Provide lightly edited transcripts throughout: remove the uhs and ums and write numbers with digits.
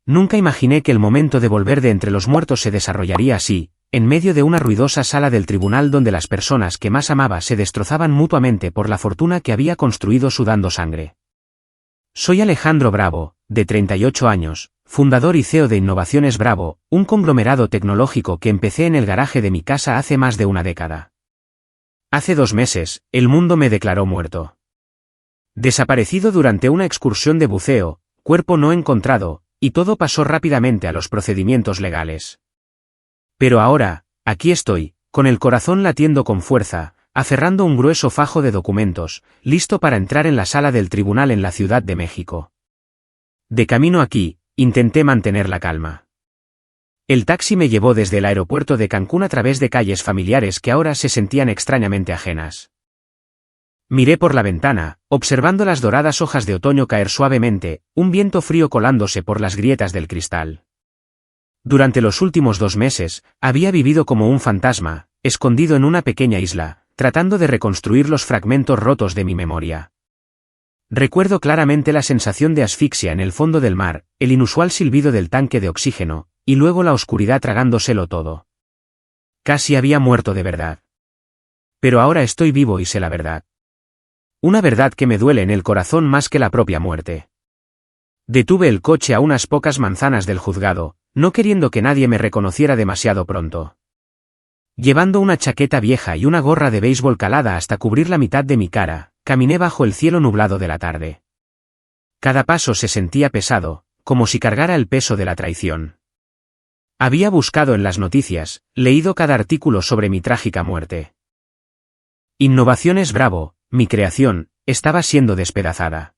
Nunca imaginé que el momento de volver de entre los muertos se desarrollaría así, en medio de una ruidosa sala del tribunal donde las personas que más amaba se destrozaban mutuamente por la fortuna que había construido sudando sangre. Soy Alejandro Bravo, de 38 años, fundador y CEO de Innovaciones Bravo, un conglomerado tecnológico que empecé en el garaje de mi casa hace más de una década. Hace 2 meses, el mundo me declaró muerto. Desaparecido durante una excursión de buceo, cuerpo no encontrado, y todo pasó rápidamente a los procedimientos legales. Pero ahora, aquí estoy, con el corazón latiendo con fuerza, aferrando un grueso fajo de documentos, listo para entrar en la sala del tribunal en la Ciudad de México. De camino aquí, intenté mantener la calma. El taxi me llevó desde el aeropuerto de Cancún a través de calles familiares que ahora se sentían extrañamente ajenas. Miré por la ventana, observando las doradas hojas de otoño caer suavemente, un viento frío colándose por las grietas del cristal. Durante los últimos 2 meses, había vivido como un fantasma, escondido en una pequeña isla, tratando de reconstruir los fragmentos rotos de mi memoria. Recuerdo claramente la sensación de asfixia en el fondo del mar, el inusual silbido del tanque de oxígeno, y luego la oscuridad tragándoselo todo. Casi había muerto de verdad. Pero ahora estoy vivo y sé la verdad. Una verdad que me duele en el corazón más que la propia muerte. Detuve el coche a unas pocas manzanas del juzgado, no queriendo que nadie me reconociera demasiado pronto. Llevando una chaqueta vieja y una gorra de béisbol calada hasta cubrir la mitad de mi cara, caminé bajo el cielo nublado de la tarde. Cada paso se sentía pesado, como si cargara el peso de la traición. Había buscado en las noticias, leído cada artículo sobre mi trágica muerte. Innovaciones Bravo, mi creación, estaba siendo despedazada.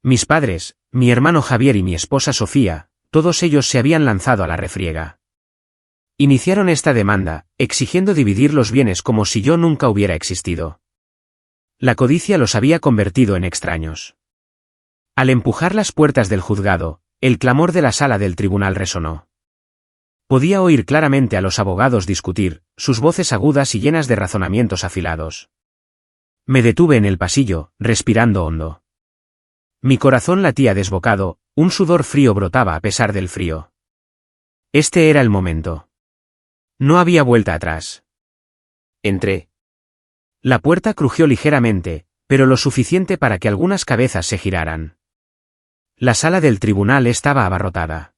Mis padres, mi hermano Javier y mi esposa Sofía, todos ellos se habían lanzado a la refriega. Iniciaron esta demanda, exigiendo dividir los bienes como si yo nunca hubiera existido. La codicia los había convertido en extraños. Al empujar las puertas del juzgado, el clamor de la sala del tribunal resonó. Podía oír claramente a los abogados discutir, sus voces agudas y llenas de razonamientos afilados. Me detuve en el pasillo, respirando hondo. Mi corazón latía desbocado, un sudor frío brotaba a pesar del frío. Este era el momento. No había vuelta atrás. Entré. La puerta crujió ligeramente, pero lo suficiente para que algunas cabezas se giraran. La sala del tribunal estaba abarrotada.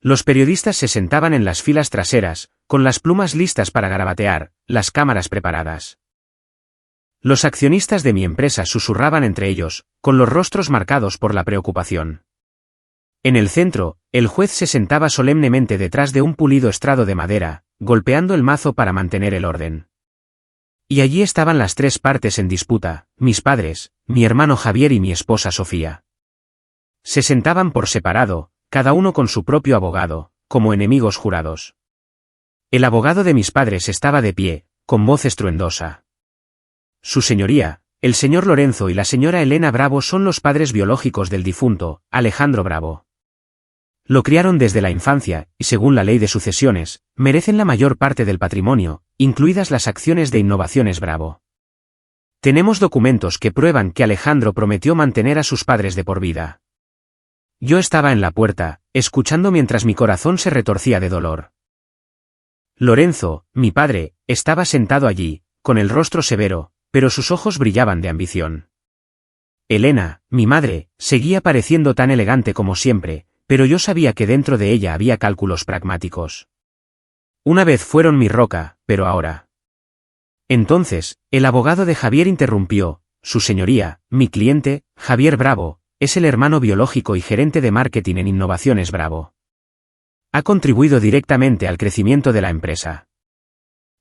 Los periodistas se sentaban en las filas traseras, con las plumas listas para garabatear, las cámaras preparadas. Los accionistas de mi empresa susurraban entre ellos, con los rostros marcados por la preocupación. En el centro, el juez se sentaba solemnemente detrás de un pulido estrado de madera, golpeando el mazo para mantener el orden. Y allí estaban las 3 partes en disputa, mis padres, mi hermano Javier y mi esposa Sofía. Se sentaban por separado, cada uno con su propio abogado, como enemigos jurados. El abogado de mis padres estaba de pie, con voz estruendosa. Su señoría, el señor Lorenzo y la señora Elena Bravo son los padres biológicos del difunto, Alejandro Bravo. Lo criaron desde la infancia, y según la ley de sucesiones, merecen la mayor parte del patrimonio, incluidas las acciones de Innovaciones Bravo. Tenemos documentos que prueban que Alejandro prometió mantener a sus padres de por vida. Yo estaba en la puerta, escuchando mientras mi corazón se retorcía de dolor. Lorenzo, mi padre, estaba sentado allí, con el rostro severo, pero sus ojos brillaban de ambición. Elena, mi madre, seguía pareciendo tan elegante como siempre, pero yo sabía que dentro de ella había cálculos pragmáticos. Una vez fueron mi roca, pero ahora. Entonces, el abogado de Javier interrumpió, su señoría, mi cliente, Javier Bravo, es el hermano biológico y gerente de marketing en Innovaciones Bravo. Ha contribuido directamente al crecimiento de la empresa.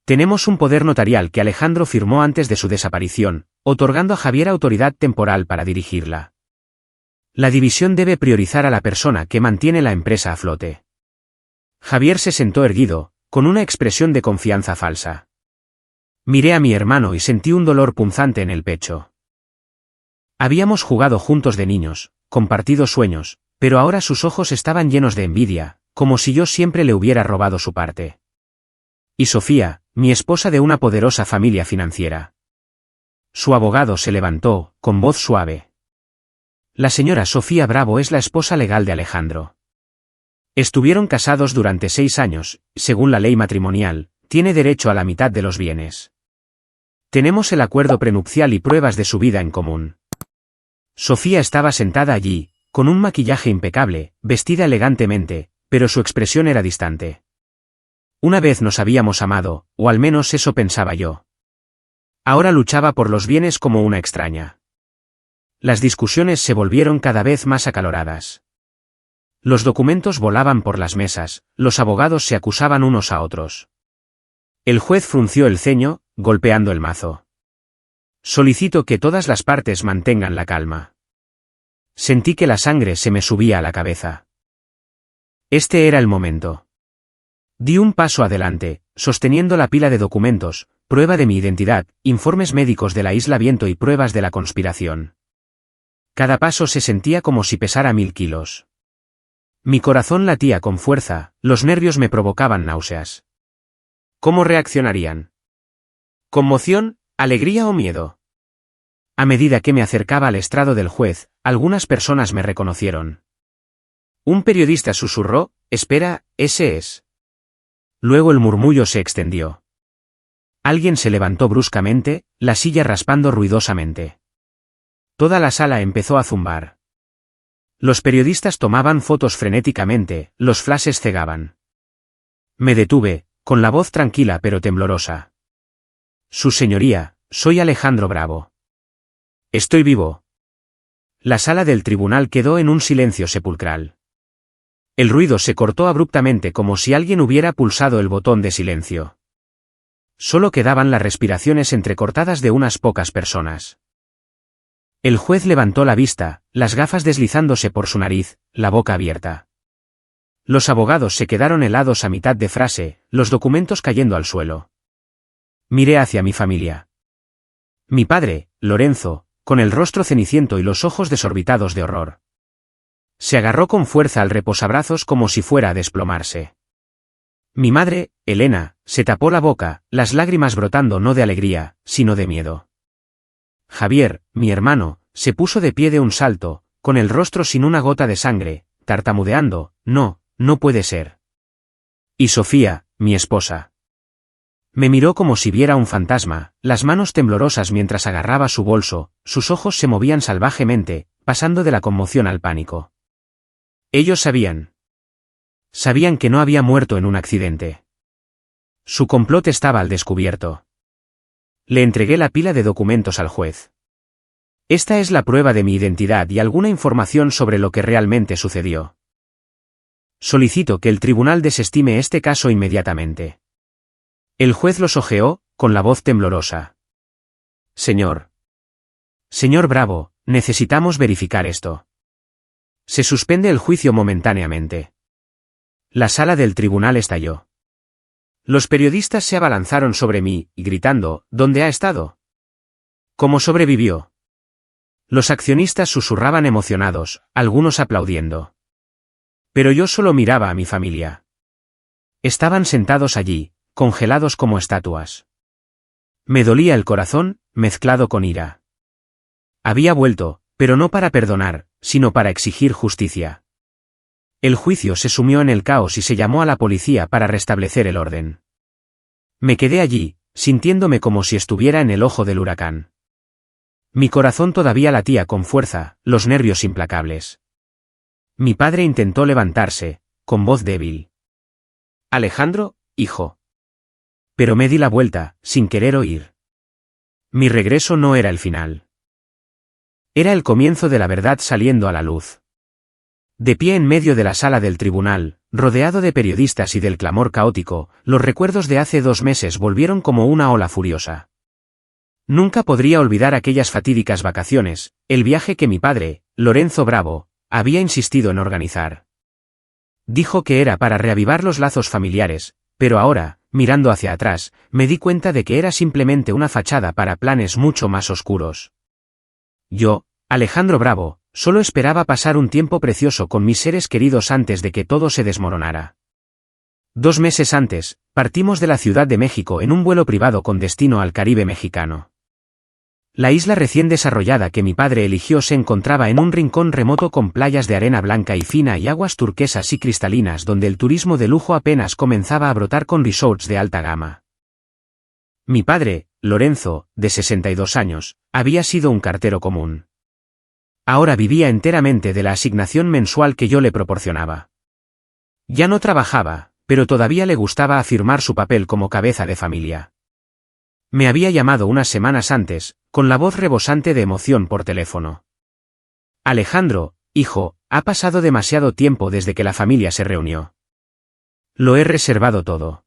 Tenemos un poder notarial que Alejandro firmó antes de su desaparición, otorgando a Javier autoridad temporal para dirigirla. La división debe priorizar a la persona que mantiene la empresa a flote. Javier se sentó erguido, con una expresión de confianza falsa. Miré a mi hermano y sentí un dolor punzante en el pecho. Habíamos jugado juntos de niños, compartido sueños, pero ahora sus ojos estaban llenos de envidia, como si yo siempre le hubiera robado su parte. Y Sofía, mi esposa de una poderosa familia financiera. Su abogado se levantó, con voz suave. La señora Sofía Bravo es la esposa legal de Alejandro. Estuvieron casados durante 6 años, según la ley matrimonial, tiene derecho a la mitad de los bienes. Tenemos el acuerdo prenupcial y pruebas de su vida en común. Sofía estaba sentada allí, con un maquillaje impecable, vestida elegantemente, pero su expresión era distante. Una vez nos habíamos amado, o al menos eso pensaba yo. Ahora luchaba por los bienes como una extraña. Las discusiones se volvieron cada vez más acaloradas. Los documentos volaban por las mesas, los abogados se acusaban unos a otros. El juez frunció el ceño, golpeando el mazo. Solicito que todas las partes mantengan la calma. Sentí que la sangre se me subía a la cabeza. Este era el momento. Di un paso adelante, sosteniendo la pila de documentos, prueba de mi identidad, informes médicos de la Isla Viento y pruebas de la conspiración. Cada paso se sentía como si pesara 1000 kilos. Mi corazón latía con fuerza, los nervios me provocaban náuseas. ¿Cómo reaccionarían? ¿Conmoción, alegría o miedo? A medida que me acercaba al estrado del juez, algunas personas me reconocieron. Un periodista susurró, «Espera, ese es». Luego el murmullo se extendió. Alguien se levantó bruscamente, la silla raspando ruidosamente. Toda la sala empezó a zumbar. Los periodistas tomaban fotos frenéticamente, los flashes cegaban. Me detuve, con la voz tranquila pero temblorosa. Su señoría, soy Alejandro Bravo. Estoy vivo. La sala del tribunal quedó en un silencio sepulcral. El ruido se cortó abruptamente como si alguien hubiera pulsado el botón de silencio. Solo quedaban las respiraciones entrecortadas de unas pocas personas. El juez levantó la vista, las gafas deslizándose por su nariz, la boca abierta. Los abogados se quedaron helados a mitad de frase, los documentos cayendo al suelo. Miré hacia mi familia. Mi padre, Lorenzo, con el rostro ceniciento y los ojos desorbitados de horror. Se agarró con fuerza al reposabrazos como si fuera a desplomarse. Mi madre, Elena, se tapó la boca, las lágrimas brotando no de alegría, sino de miedo. Javier, mi hermano, se puso de pie de un salto, con el rostro sin una gota de sangre, tartamudeando, no puede ser. Y Sofía, mi esposa. Me miró como si viera un fantasma, las manos temblorosas mientras agarraba su bolso, sus ojos se movían salvajemente, pasando de la conmoción al pánico. Ellos sabían. Sabían que no había muerto en un accidente. Su complot estaba al descubierto. Le entregué la pila de documentos al juez. Esta es la prueba de mi identidad y alguna información sobre lo que realmente sucedió. Solicito que el tribunal desestime este caso inmediatamente. El juez los ojeó, con la voz temblorosa. Señor Bravo, necesitamos verificar esto. Se suspende el juicio momentáneamente. La sala del tribunal estalló. Los periodistas se abalanzaron sobre mí, gritando, ¿dónde ha estado? ¿Cómo sobrevivió? Los accionistas susurraban emocionados, algunos aplaudiendo. Pero yo solo miraba a mi familia. Estaban sentados allí, congelados como estatuas. Me dolía el corazón, mezclado con ira. Había vuelto, pero no para perdonar, sino para exigir justicia. El juicio se sumió en el caos y se llamó a la policía para restablecer el orden. Me quedé allí, sintiéndome como si estuviera en el ojo del huracán. Mi corazón todavía latía con fuerza, los nervios implacables. Mi padre intentó levantarse, con voz débil. Alejandro, hijo. Pero me di la vuelta, sin querer oír. Mi regreso no era el final. Era el comienzo de la verdad saliendo a la luz. De pie en medio de la sala del tribunal, rodeado de periodistas y del clamor caótico, los recuerdos de hace 2 meses volvieron como una ola furiosa. Nunca podría olvidar aquellas fatídicas vacaciones, el viaje que mi padre, Lorenzo Bravo, había insistido en organizar. Dijo que era para reavivar los lazos familiares, pero ahora, mirando hacia atrás, me di cuenta de que era simplemente una fachada para planes mucho más oscuros. Yo, Alejandro Bravo, solo esperaba pasar un tiempo precioso con mis seres queridos antes de que todo se desmoronara. 2 meses antes, partimos de la Ciudad de México en un vuelo privado con destino al Caribe mexicano. La isla recién desarrollada que mi padre eligió se encontraba en un rincón remoto con playas de arena blanca y fina y aguas turquesas y cristalinas donde el turismo de lujo apenas comenzaba a brotar con resorts de alta gama. Mi padre, Lorenzo, de 62 años, había sido un cartero común. Ahora vivía enteramente de la asignación mensual que yo le proporcionaba. Ya no trabajaba, pero todavía le gustaba afirmar su papel como cabeza de familia. Me había llamado unas semanas antes, con la voz rebosante de emoción por teléfono. Alejandro, hijo, ha pasado demasiado tiempo desde que la familia se reunió. Lo he reservado todo.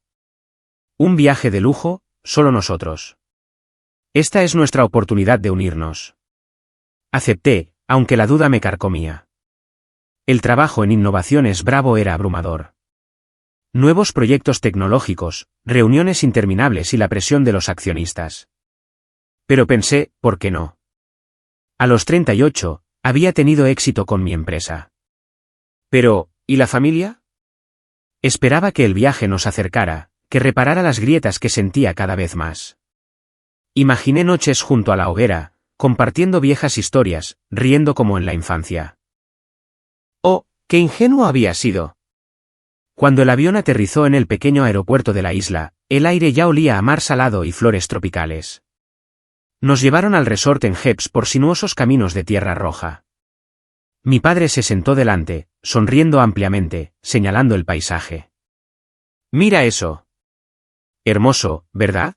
Un viaje de lujo, solo nosotros. Esta es nuestra oportunidad de unirnos. Acepté, aunque la duda me carcomía. El trabajo en Innovaciones Bravo era abrumador. Nuevos proyectos tecnológicos, reuniones interminables y la presión de los accionistas. Pero pensé, ¿por qué no? A los 38, había tenido éxito con mi empresa. Pero, ¿y la familia? Esperaba que el viaje nos acercara, que reparara las grietas que sentía cada vez más. Imaginé noches junto a la hoguera, compartiendo viejas historias, riendo como en la infancia. ¡Oh, qué ingenuo había sido! Cuando el avión aterrizó en el pequeño aeropuerto de la isla, el aire ya olía a mar salado y flores tropicales. Nos llevaron al resort en Heps por sinuosos caminos de tierra roja. Mi padre se sentó delante, sonriendo ampliamente, señalando el paisaje. «Mira eso. Hermoso, ¿verdad?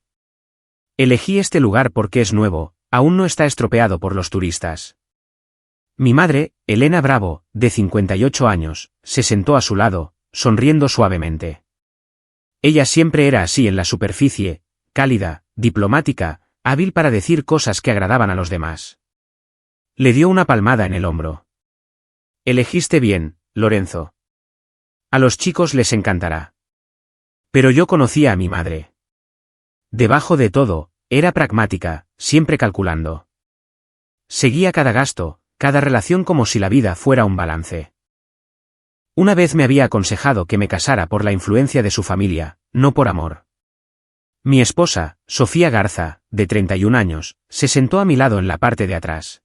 Elegí este lugar porque es nuevo, aún no está estropeado por los turistas». Mi madre, Elena Bravo, de 58 años, se sentó a su lado, sonriendo suavemente. Ella siempre era así en la superficie, cálida, diplomática, hábil para decir cosas que agradaban a los demás. Le dio una palmada en el hombro. «Elegiste bien, Lorenzo. A los chicos les encantará». Pero yo conocía a mi madre. Debajo de todo, era pragmática, siempre calculando. Seguía cada gasto, cada relación como si la vida fuera un balance. Una vez me había aconsejado que me casara por la influencia de su familia, no por amor. Mi esposa, Sofía Garza, de 31 años, se sentó a mi lado en la parte de atrás.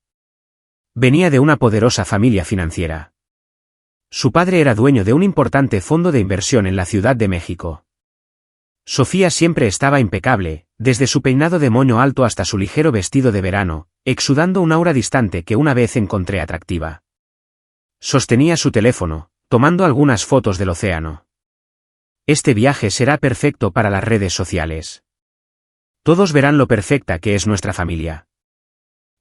Venía de una poderosa familia financiera. Su padre era dueño de un importante fondo de inversión en la Ciudad de México. Sofía siempre estaba impecable, desde su peinado de moño alto hasta su ligero vestido de verano, exudando un aura distante que una vez encontré atractiva. Sostenía su teléfono, tomando algunas fotos del océano. Este viaje será perfecto para las redes sociales. Todos verán lo perfecta que es nuestra familia.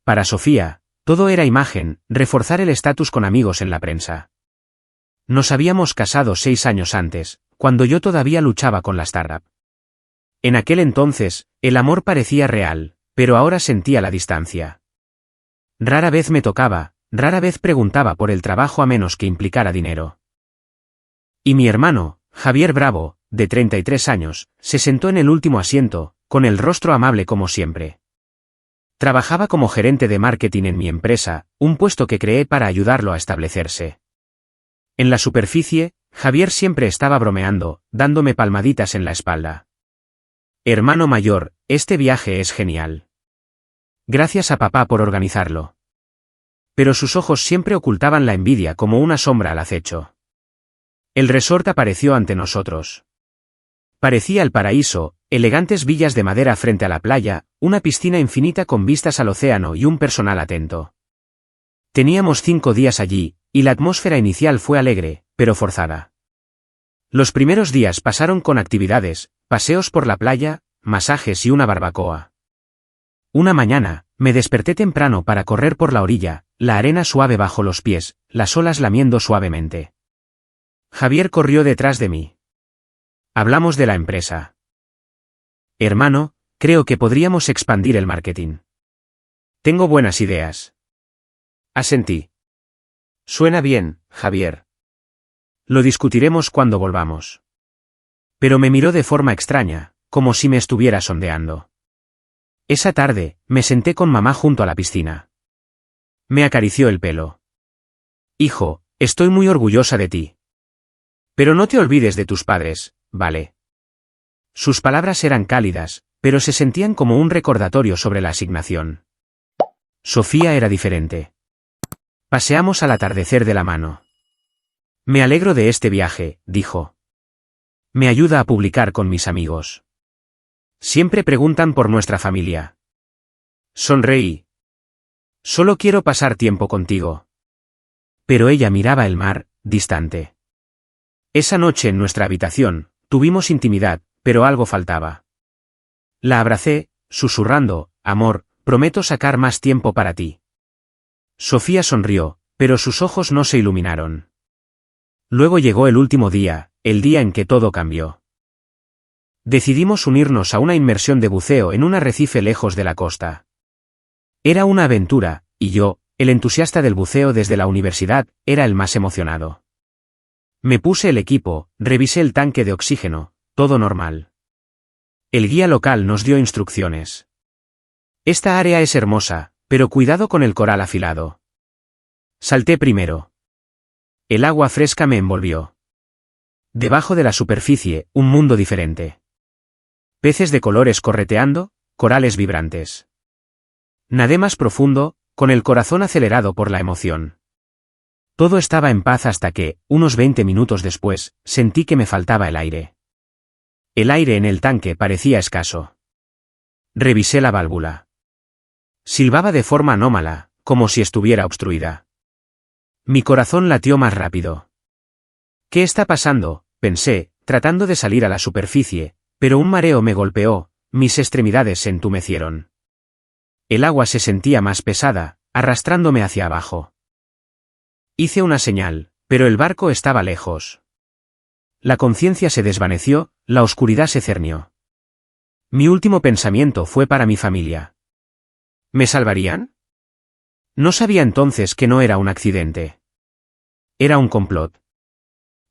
Para Sofía, todo era imagen, reforzar el estatus con amigos en la prensa. Nos habíamos casado 6 años antes, cuando yo todavía luchaba con la startup. En aquel entonces, el amor parecía real, pero ahora sentía la distancia. Rara vez me tocaba, rara vez preguntaba por el trabajo a menos que implicara dinero. Y mi hermano, Javier Bravo, de 33 años, se sentó en el último asiento, con el rostro amable como siempre. Trabajaba como gerente de marketing en mi empresa, un puesto que creé para ayudarlo a establecerse. En la superficie, Javier siempre estaba bromeando, dándome palmaditas en la espalda. «Hermano mayor, este viaje es genial. Gracias a papá por organizarlo». Pero sus ojos siempre ocultaban la envidia como una sombra al acecho. El resort apareció ante nosotros. Parecía el paraíso, elegantes villas de madera frente a la playa, una piscina infinita con vistas al océano y un personal atento. Teníamos 5 días allí, y la atmósfera inicial fue alegre, pero forzada. Los primeros días pasaron con actividades, paseos por la playa, masajes y una barbacoa. Una mañana, me desperté temprano para correr por la orilla, la arena suave bajo los pies, las olas lamiendo suavemente. Javier corrió detrás de mí. Hablamos de la empresa. «Hermano, creo que podríamos expandir el marketing. Tengo buenas ideas». Asentí. «Suena bien, Javier. Lo discutiremos cuando volvamos». Pero me miró de forma extraña, como si me estuviera sondeando. Esa tarde, me senté con mamá junto a la piscina. Me acarició el pelo. «Hijo, estoy muy orgullosa de ti. Pero no te olvides de tus padres, ¿vale?». Sus palabras eran cálidas, pero se sentían como un recordatorio sobre la asignación. Sofía era diferente. Paseamos al atardecer de la mano. Me alegro de este viaje, dijo. Me ayuda a publicar con mis amigos. Siempre preguntan por nuestra familia. Sonreí. Solo quiero pasar tiempo contigo. Pero ella miraba el mar, distante. Esa noche en nuestra habitación, tuvimos intimidad, pero algo faltaba. La abracé, susurrando, amor, prometo sacar más tiempo para ti. Sofía sonrió, pero sus ojos no se iluminaron. Luego llegó el último día, el día en que todo cambió. Decidimos unirnos a una inmersión de buceo en un arrecife lejos de la costa. Era una aventura, y yo, el entusiasta del buceo desde la universidad, era el más emocionado. Me puse el equipo, revisé el tanque de oxígeno, todo normal. El guía local nos dio instrucciones. Esta área es hermosa, pero cuidado con el coral afilado. Salté primero. El agua fresca me envolvió. Debajo de la superficie, un mundo diferente. Peces de colores correteando, corales vibrantes. Nadé más profundo, con el corazón acelerado por la emoción. Todo estaba en paz hasta que, unos 20 minutos después, sentí que me faltaba el aire. El aire en el tanque parecía escaso. Revisé la válvula. Silbaba de forma anómala, como si estuviera obstruida. Mi corazón latió más rápido. ¿Qué está pasando?, pensé, tratando de salir a la superficie, pero un mareo me golpeó, mis extremidades se entumecieron. El agua se sentía más pesada, arrastrándome hacia abajo. Hice una señal, pero el barco estaba lejos. La conciencia se desvaneció, la oscuridad se cernió. Mi último pensamiento fue para mi familia. ¿Me salvarían? No sabía entonces que no era un accidente. Era un complot.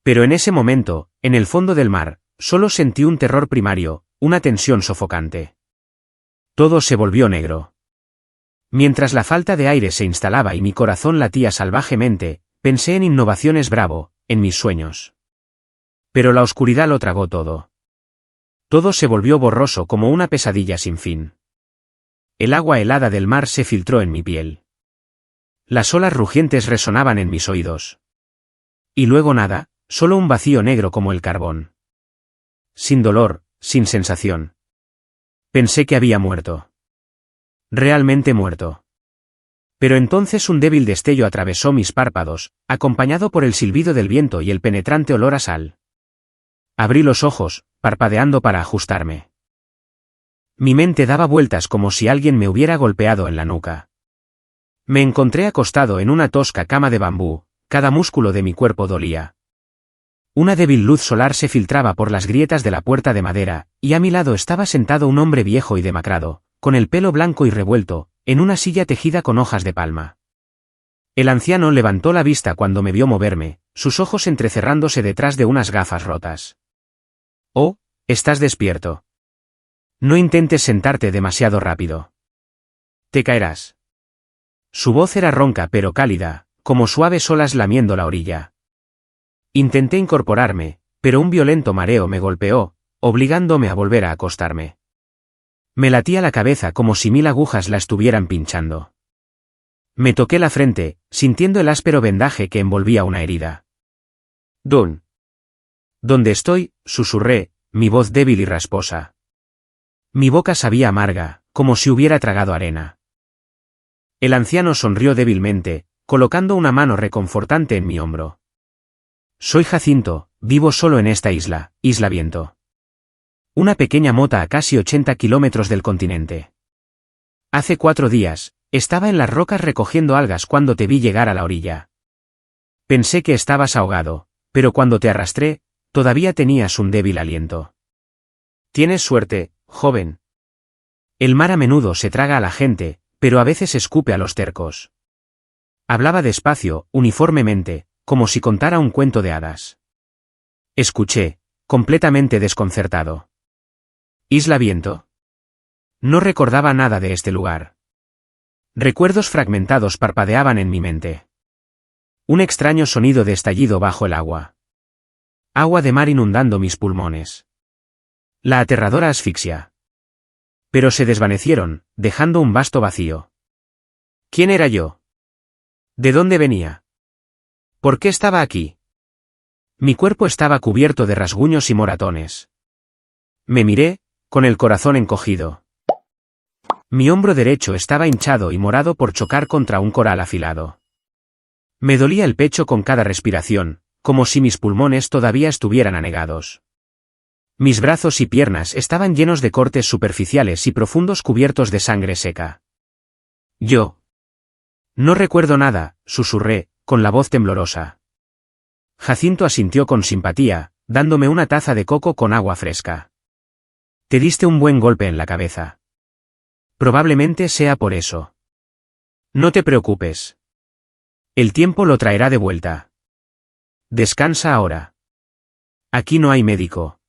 Pero en ese momento, en el fondo del mar, solo sentí un terror primario, una tensión sofocante. Todo se volvió negro. Mientras la falta de aire se instalaba y mi corazón latía salvajemente, pensé en innovaciones Bravo, en mis sueños. Pero la oscuridad lo tragó todo. Todo se volvió borroso como una pesadilla sin fin. El agua helada del mar se filtró en mi piel. Las olas rugientes resonaban en mis oídos. Y luego nada, solo un vacío negro como el carbón. Sin dolor, sin sensación. Pensé que había muerto. Realmente muerto. Pero entonces un débil destello atravesó mis párpados, acompañado por el silbido del viento y el penetrante olor a sal. Abrí los ojos, parpadeando para ajustarme. Mi mente daba vueltas como si alguien me hubiera golpeado en la nuca. Me encontré acostado en una tosca cama de bambú, cada músculo de mi cuerpo dolía. Una débil luz solar se filtraba por las grietas de la puerta de madera, y a mi lado estaba sentado un hombre viejo y demacrado, con el pelo blanco y revuelto, en una silla tejida con hojas de palma. El anciano levantó la vista cuando me vio moverme, sus ojos entrecerrándose detrás de unas gafas rotas. «Oh, estás despierto. No intentes sentarte demasiado rápido. Te caerás». Su voz era ronca pero cálida, como suaves olas lamiendo la orilla. Intenté incorporarme, pero un violento mareo me golpeó, obligándome a volver a acostarme. Me latía la cabeza como si 1000 agujas la estuvieran pinchando. Me toqué la frente, sintiendo el áspero vendaje que envolvía una herida. «Don. ¿Dónde estoy?», susurré, mi voz débil y rasposa. Mi boca sabía amarga, como si hubiera tragado arena. El anciano sonrió débilmente, colocando una mano reconfortante en mi hombro. «Soy Jacinto, vivo solo en esta isla, Isla Viento. Una pequeña mota a casi 80 kilómetros del continente. Hace 4 días, estaba en las rocas recogiendo algas cuando te vi llegar a la orilla. Pensé que estabas ahogado, pero cuando te arrastré, todavía tenías un débil aliento. Tienes suerte, joven. El mar a menudo se traga a la gente, pero a veces escupe a los tercos». Hablaba despacio, uniformemente, como si contara un cuento de hadas. Escuché, completamente desconcertado. ¿Isla Viento? No recordaba nada de este lugar. Recuerdos fragmentados parpadeaban en mi mente. Un extraño sonido de estallido bajo el agua. Agua de mar inundando mis pulmones. La aterradora asfixia. Pero se desvanecieron, dejando un vasto vacío. ¿Quién era yo? ¿De dónde venía? ¿Por qué estaba aquí? Mi cuerpo estaba cubierto de rasguños y moratones. Me miré, con el corazón encogido. Mi hombro derecho estaba hinchado y morado por chocar contra un coral afilado. Me dolía el pecho con cada respiración, como si mis pulmones todavía estuvieran anegados. Mis brazos y piernas estaban llenos de cortes superficiales y profundos cubiertos de sangre seca. Yo. No recuerdo nada, susurré, con la voz temblorosa. Jacinto asintió con simpatía, dándome una taza de coco con agua fresca. Te diste un buen golpe en la cabeza. Probablemente sea por eso. No te preocupes. El tiempo lo traerá de vuelta. Descansa ahora. Aquí no hay médico.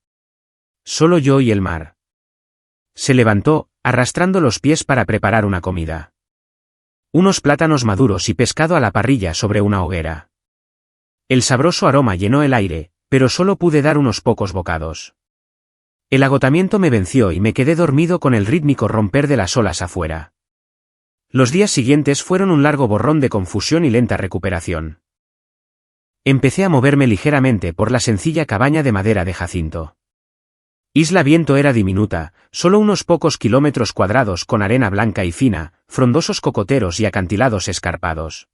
Solo yo y el mar. Se levantó, arrastrando los pies para preparar una comida. Unos plátanos maduros y pescado a la parrilla sobre una hoguera. El sabroso aroma llenó el aire, pero solo pude dar unos pocos bocados. El agotamiento me venció y me quedé dormido con el rítmico romper de las olas afuera. Los días siguientes fueron un largo borrón de confusión y lenta recuperación. Empecé a moverme ligeramente por la sencilla cabaña de madera de Jacinto. Isla Viento era diminuta, solo unos pocos kilómetros cuadrados con arena blanca y fina, frondosos cocoteros y acantilados escarpados.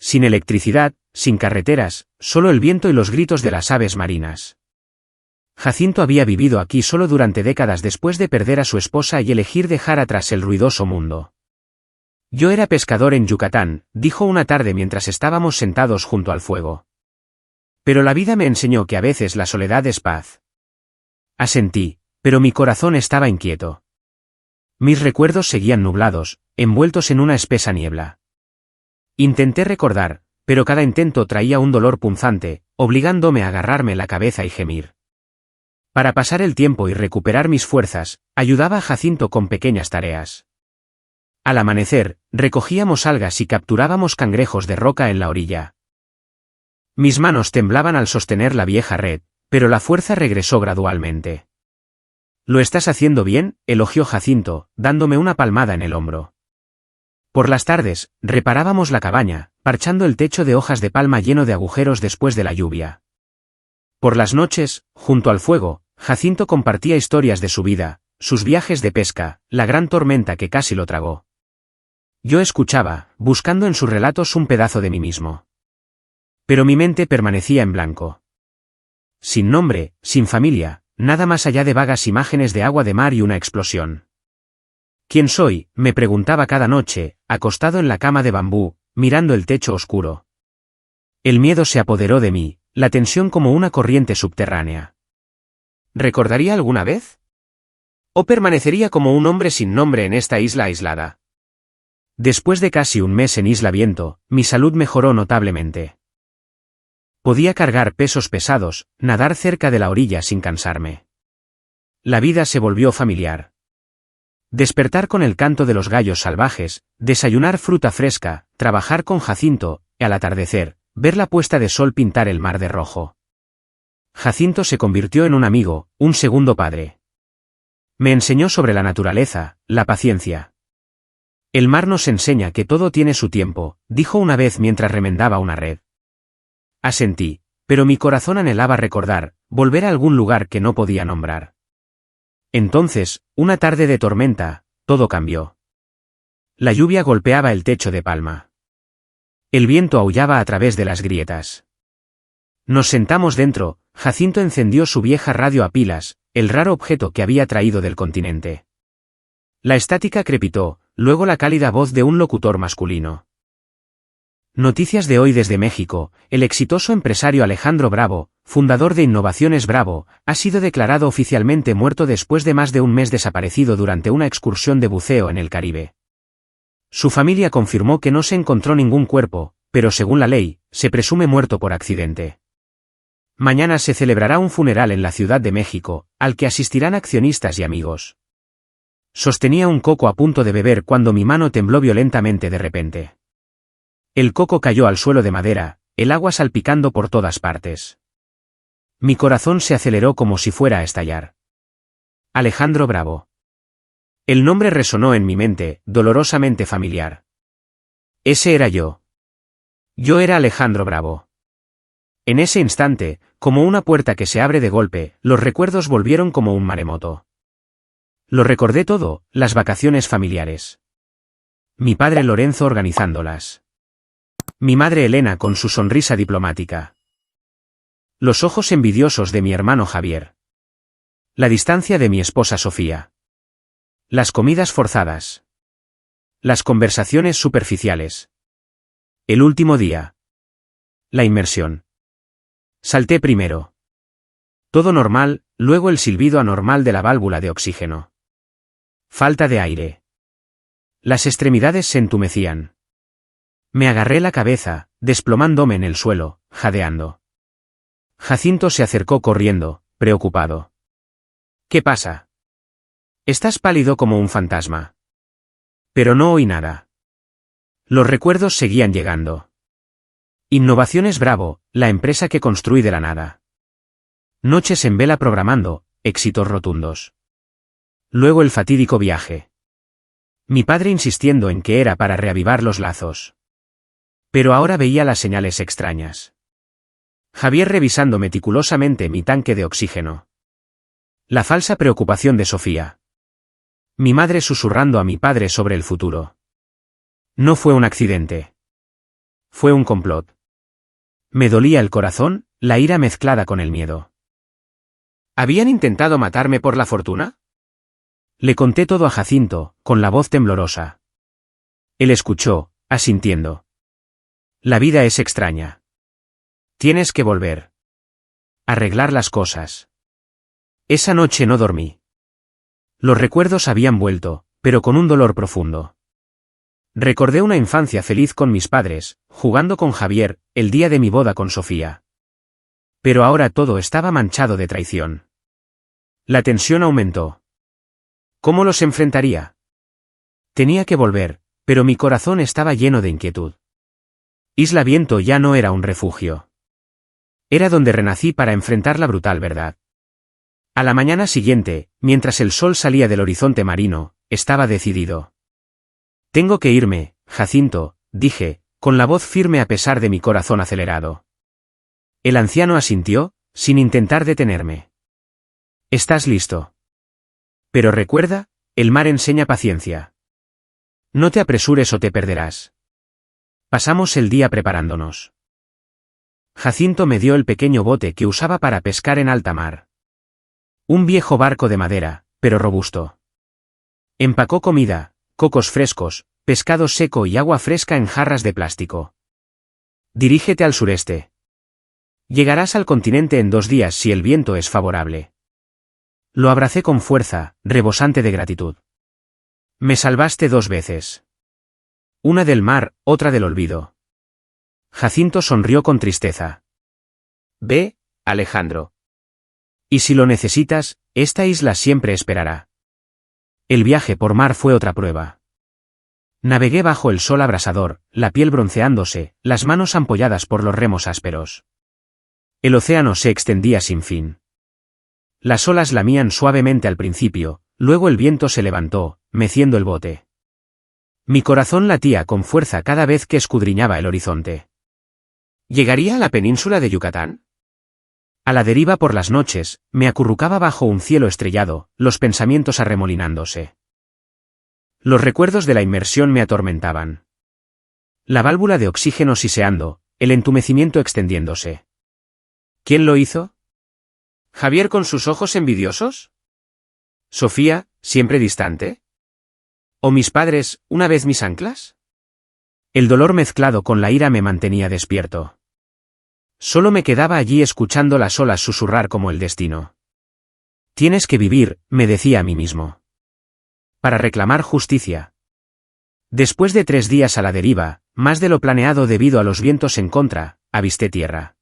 Sin electricidad, sin carreteras, solo el viento y los gritos de las aves marinas. Jacinto había vivido aquí solo durante décadas después de perder a su esposa y elegir dejar atrás el ruidoso mundo. Yo era pescador en Yucatán, dijo una tarde mientras estábamos sentados junto al fuego. Pero la vida me enseñó que a veces la soledad es paz. Asentí, pero mi corazón estaba inquieto. Mis recuerdos seguían nublados, envueltos en una espesa niebla. Intenté recordar, pero cada intento traía un dolor punzante, obligándome a agarrarme la cabeza y gemir. Para pasar el tiempo y recuperar mis fuerzas, ayudaba a Jacinto con pequeñas tareas. Al amanecer, recogíamos algas y capturábamos cangrejos de roca en la orilla. Mis manos temblaban al sostener la vieja red, pero la fuerza regresó gradualmente. «Lo estás haciendo bien», elogió Jacinto, dándome una palmada en el hombro. Por las tardes, reparábamos la cabaña, parchando el techo de hojas de palma lleno de agujeros después de la lluvia. Por las noches, junto al fuego, Jacinto compartía historias de su vida, sus viajes de pesca, la gran tormenta que casi lo tragó. Yo escuchaba, buscando en sus relatos un pedazo de mí mismo. Pero mi mente permanecía en blanco. Sin nombre, sin familia, nada más allá de vagas imágenes de agua de mar y una explosión. ¿Quién soy?, me preguntaba cada noche, acostado en la cama de bambú, mirando el techo oscuro. El miedo se apoderó de mí, la tensión como una corriente subterránea. ¿Recordaría alguna vez? ¿O permanecería como un hombre sin nombre en esta isla aislada? Después de casi un mes en Isla Viento, mi salud mejoró notablemente. Podía cargar pesos pesados, nadar cerca de la orilla sin cansarme. La vida se volvió familiar. Despertar con el canto de los gallos salvajes, desayunar fruta fresca, trabajar con Jacinto, y al atardecer, ver la puesta de sol pintar el mar de rojo. Jacinto se convirtió en un amigo, un segundo padre. Me enseñó sobre la naturaleza, la paciencia. El mar nos enseña que todo tiene su tiempo, dijo una vez mientras remendaba una red. Asentí, pero mi corazón anhelaba recordar, volver a algún lugar que no podía nombrar. Entonces, una tarde de tormenta, todo cambió. La lluvia golpeaba el techo de palma. El viento aullaba a través de las grietas. Nos sentamos dentro, Jacinto encendió su vieja radio a pilas, el raro objeto que había traído del continente. La estática crepitó, luego la cálida voz de un locutor masculino. Noticias de hoy desde México: el exitoso empresario Alejandro Bravo, fundador de Innovaciones Bravo, ha sido declarado oficialmente muerto después de más de un mes desaparecido durante una excursión de buceo en el Caribe. Su familia confirmó que no se encontró ningún cuerpo, pero según la ley, se presume muerto por accidente. Mañana se celebrará un funeral en la Ciudad de México, al que asistirán accionistas y amigos. Sostenía un coco a punto de beber cuando mi mano tembló violentamente de repente. El coco cayó al suelo de madera, el agua salpicando por todas partes. Mi corazón se aceleró como si fuera a estallar. Alejandro Bravo. El nombre resonó en mi mente, dolorosamente familiar. Ese era yo. Yo era Alejandro Bravo. En ese instante, como una puerta que se abre de golpe, los recuerdos volvieron como un maremoto. Lo recordé todo, las vacaciones familiares. Mi padre Lorenzo organizándolas. Mi madre Elena con su sonrisa diplomática. Los ojos envidiosos de mi hermano Javier. La distancia de mi esposa Sofía. Las comidas forzadas. Las conversaciones superficiales. El último día. La inmersión. Salté primero. Todo normal, luego el silbido anormal de la válvula de oxígeno. Falta de aire. Las extremidades se entumecían. Me agarré la cabeza, desplomándome en el suelo, jadeando. Jacinto se acercó corriendo, preocupado. ¿Qué pasa? Estás pálido como un fantasma. Pero no oí nada. Los recuerdos seguían llegando. Innovaciones Bravo, la empresa que construí de la nada. Noches en vela programando, éxitos rotundos. Luego el fatídico viaje. Mi padre insistiendo en que era para reavivar los lazos. Pero ahora veía las señales extrañas. Javier revisando meticulosamente mi tanque de oxígeno. La falsa preocupación de Sofía. Mi madre susurrando a mi padre sobre el futuro. No fue un accidente. Fue un complot. Me dolía el corazón, la ira mezclada con el miedo. ¿Habían intentado matarme por la fortuna? Le conté todo a Jacinto, con la voz temblorosa. Él escuchó, asintiendo. La vida es extraña. Tienes que volver. Arreglar las cosas. Esa noche no dormí. Los recuerdos habían vuelto, pero con un dolor profundo. Recordé una infancia feliz con mis padres, jugando con Javier, el día de mi boda con Sofía. Pero ahora todo estaba manchado de traición. La tensión aumentó. ¿Cómo los enfrentaría? Tenía que volver, pero mi corazón estaba lleno de inquietud. Isla Viento ya no era un refugio. Era donde renací para enfrentar la brutal verdad. A la mañana siguiente, mientras el sol salía del horizonte marino, estaba decidido. Tengo que irme, Jacinto, dije, con la voz firme a pesar de mi corazón acelerado. El anciano asintió, sin intentar detenerme. ¿Estás listo? Pero recuerda, el mar enseña paciencia. No te apresures o te perderás. Pasamos el día preparándonos. Jacinto me dio el pequeño bote que usaba para pescar en alta mar. Un viejo barco de madera, pero robusto. Empacó comida, cocos frescos, pescado seco y agua fresca en jarras de plástico. Dirígete al sureste. Llegarás al continente en 2 días si el viento es favorable. Lo abracé con fuerza, rebosante de gratitud. Me salvaste 2 veces. Una del mar, otra del olvido. Jacinto sonrió con tristeza. Ve, Alejandro. Y si lo necesitas, esta isla siempre esperará. El viaje por mar fue otra prueba. Navegué bajo el sol abrasador, la piel bronceándose, las manos ampolladas por los remos ásperos. El océano se extendía sin fin. Las olas lamían suavemente al principio, luego el viento se levantó, meciendo el bote. Mi corazón latía con fuerza cada vez que escudriñaba el horizonte. ¿Llegaría a la península de Yucatán? A la deriva por las noches, me acurrucaba bajo un cielo estrellado, los pensamientos arremolinándose. Los recuerdos de la inmersión me atormentaban. La válvula de oxígeno siseando, el entumecimiento extendiéndose. ¿Quién lo hizo? ¿Javier con sus ojos envidiosos? ¿Sofía, siempre distante? ¿O mis padres, una vez mis anclas? El dolor mezclado con la ira me mantenía despierto. Solo me quedaba allí escuchando las olas susurrar como el destino. Tienes que vivir, me decía a mí mismo. Para reclamar justicia. Después de 3 días a la deriva, más de lo planeado debido a los vientos en contra, avisté tierra.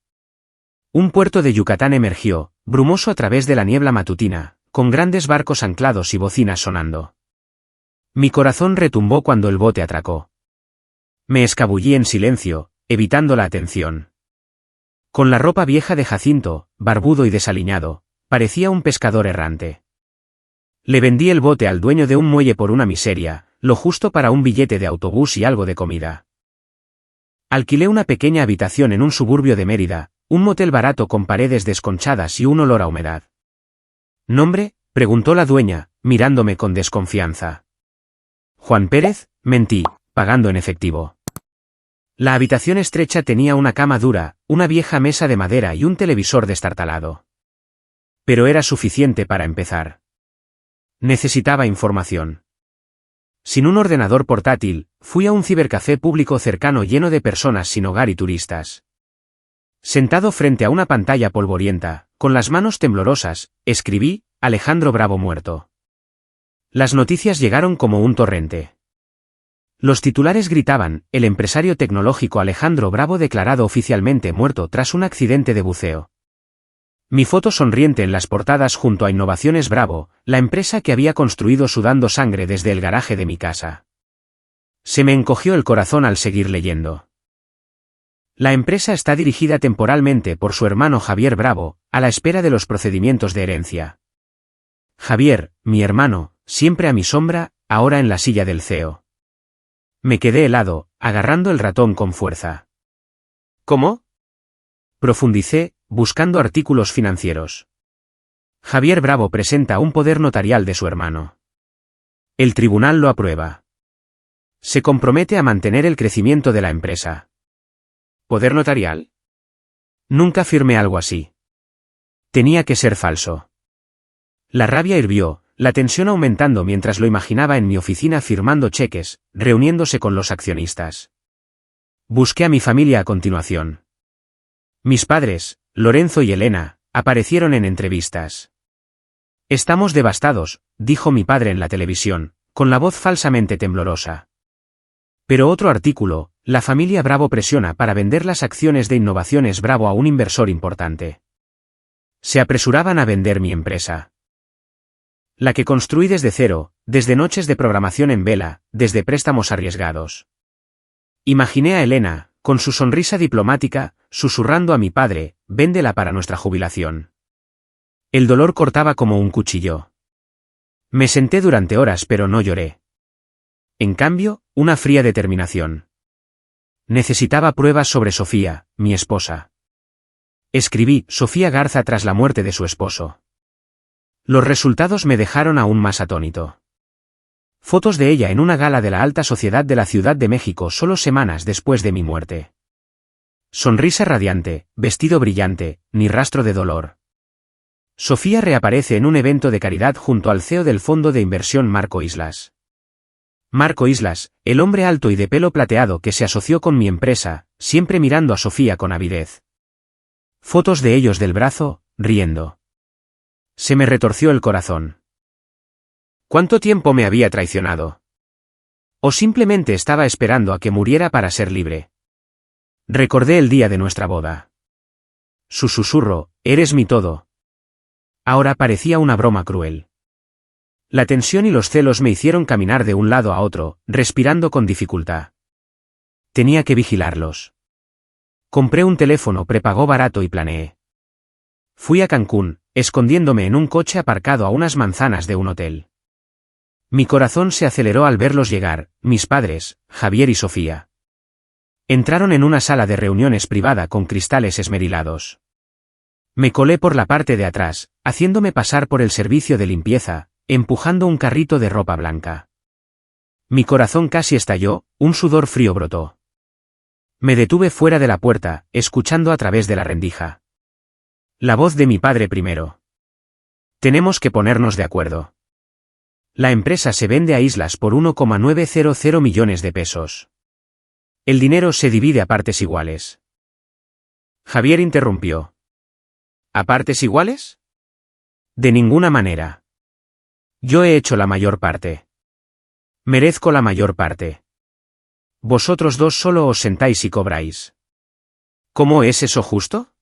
Un puerto de Yucatán emergió, brumoso a través de la niebla matutina, con grandes barcos anclados y bocinas sonando. Mi corazón retumbó cuando el bote atracó. Me escabullí en silencio, evitando la atención. Con la ropa vieja de Jacinto, barbudo y desaliñado, parecía un pescador errante. Le vendí el bote al dueño de un muelle por una miseria, lo justo para un billete de autobús y algo de comida. Alquilé una pequeña habitación en un suburbio de Mérida, un motel barato con paredes desconchadas y un olor a humedad. ¿Nombre?, preguntó la dueña, mirándome con desconfianza. Juan Pérez, mentí, pagando en efectivo. La habitación estrecha tenía una cama dura, una vieja mesa de madera y un televisor destartalado. Pero era suficiente para empezar. Necesitaba información. Sin un ordenador portátil, fui a un cibercafé público cercano lleno de personas sin hogar y turistas. Sentado frente a una pantalla polvorienta, con las manos temblorosas, escribí: Alejandro Bravo muerto. Las noticias llegaron como un torrente. Los titulares gritaban: el empresario tecnológico Alejandro Bravo declarado oficialmente muerto tras un accidente de buceo. Mi foto sonriente en las portadas junto a Innovaciones Bravo, la empresa que había construido sudando sangre desde el garaje de mi casa. Se me encogió el corazón al seguir leyendo. La empresa está dirigida temporalmente por su hermano Javier Bravo, a la espera de los procedimientos de herencia. Javier, mi hermano, siempre a mi sombra, ahora en la silla del CEO. Me quedé helado, agarrando el ratón con fuerza. ¿Cómo? Profundicé, buscando artículos financieros. Javier Bravo presenta un poder notarial de su hermano. El tribunal lo aprueba. Se compromete a mantener el crecimiento de la empresa. ¿Poder notarial? Nunca firmé algo así. Tenía que ser falso. La rabia hirvió, la tensión aumentando mientras lo imaginaba en mi oficina firmando cheques, reuniéndose con los accionistas. Busqué a mi familia a continuación. Mis padres, Lorenzo y Elena, aparecieron en entrevistas. Estamos devastados, dijo mi padre en la televisión, con la voz falsamente temblorosa. Pero otro artículo: la familia Bravo presiona para vender las acciones de Innovaciones Bravo a un inversor importante. Se apresuraban a vender mi empresa. La que construí desde cero, desde noches de programación en vela, desde préstamos arriesgados. Imaginé a Elena, con su sonrisa diplomática, susurrando a mi padre: véndela para nuestra jubilación. El dolor cortaba como un cuchillo. Me senté durante horas pero no lloré. En cambio, una fría determinación. Necesitaba pruebas sobre Sofía, mi esposa. Escribí: Sofía Garza tras la muerte de su esposo. Los resultados me dejaron aún más atónito. Fotos de ella en una gala de la alta sociedad de la Ciudad de México solo semanas después de mi muerte. Sonrisa radiante, vestido brillante, ni rastro de dolor. Sofía reaparece en un evento de caridad junto al CEO del fondo de inversión Marco Islas. Marco Islas, el hombre alto y de pelo plateado que se asoció con mi empresa, siempre mirando a Sofía con avidez. Fotos de ellos del brazo, riendo. Se me retorció el corazón. ¿Cuánto tiempo me había traicionado? ¿O simplemente estaba esperando a que muriera para ser libre? Recordé el día de nuestra boda. Su susurro: eres mi todo. Ahora parecía una broma cruel. La tensión y los celos me hicieron caminar de un lado a otro, respirando con dificultad. Tenía que vigilarlos. Compré un teléfono prepago barato y planeé. Fui a Cancún, escondiéndome en un coche aparcado a unas manzanas de un hotel. Mi corazón se aceleró al verlos llegar, mis padres, Javier y Sofía. Entraron en una sala de reuniones privada con cristales esmerilados. Me colé por la parte de atrás, haciéndome pasar por el servicio de limpieza, empujando un carrito de ropa blanca. Mi corazón casi estalló, un sudor frío brotó. Me detuve fuera de la puerta, escuchando a través de la rendija. La voz de mi padre primero. Tenemos que ponernos de acuerdo. La empresa se vende a Islas por 1,900 millones de pesos. El dinero se divide a partes iguales. Javier interrumpió. ¿A partes iguales? De ninguna manera. Yo he hecho la mayor parte. Merezco la mayor parte. Vosotros dos solo os sentáis y cobráis. ¿Cómo es eso justo?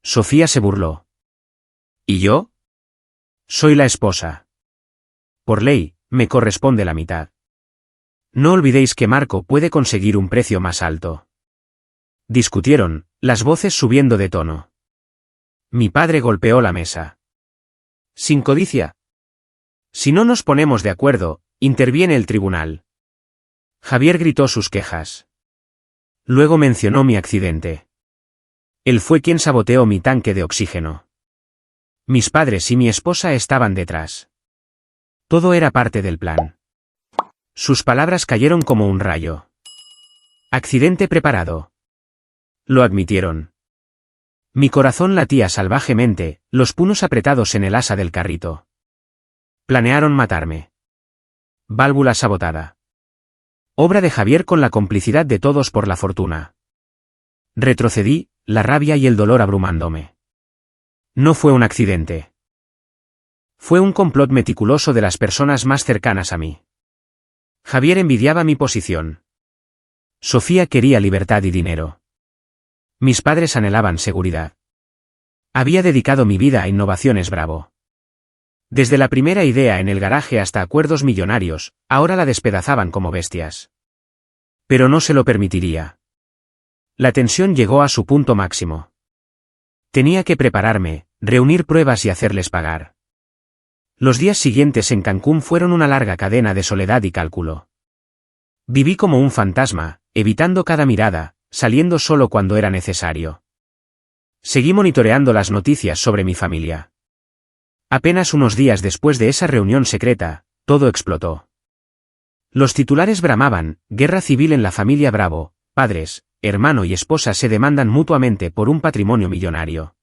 Sofía se burló. ¿Y yo? Soy la esposa. Por ley, me corresponde la mitad. No olvidéis que Marco puede conseguir un precio más alto. Discutieron, las voces subiendo de tono. Mi padre golpeó la mesa. Sin codicia. Si no nos ponemos de acuerdo, interviene el tribunal. Javier gritó sus quejas. Luego mencionó mi accidente. Él fue quien saboteó mi tanque de oxígeno. Mis padres y mi esposa estaban detrás. Todo era parte del plan. Sus palabras cayeron como un rayo. Accidente preparado. Lo admitieron. Mi corazón latía salvajemente, los puños apretados en el asa del carrito. Planearon matarme. Válvula sabotada. Obra de Javier con la complicidad de todos por la fortuna. Retrocedí, la rabia y el dolor abrumándome. No fue un accidente. Fue un complot meticuloso de las personas más cercanas a mí. Javier envidiaba mi posición. Sofía quería libertad y dinero. Mis padres anhelaban seguridad. Había dedicado mi vida a Innovaciones Bravo. Desde la primera idea en el garaje hasta acuerdos millonarios, ahora la despedazaban como bestias. Pero no se lo permitiría. La tensión llegó a su punto máximo. Tenía que prepararme, reunir pruebas y hacerles pagar. Los días siguientes en Cancún fueron una larga cadena de soledad y cálculo. Viví como un fantasma, evitando cada mirada, saliendo solo cuando era necesario. Seguí monitoreando las noticias sobre mi familia. Apenas unos días después de esa reunión secreta, todo explotó. Los titulares bramaban: guerra civil en la familia Bravo, padres, hermano y esposa se demandan mutuamente por un patrimonio millonario.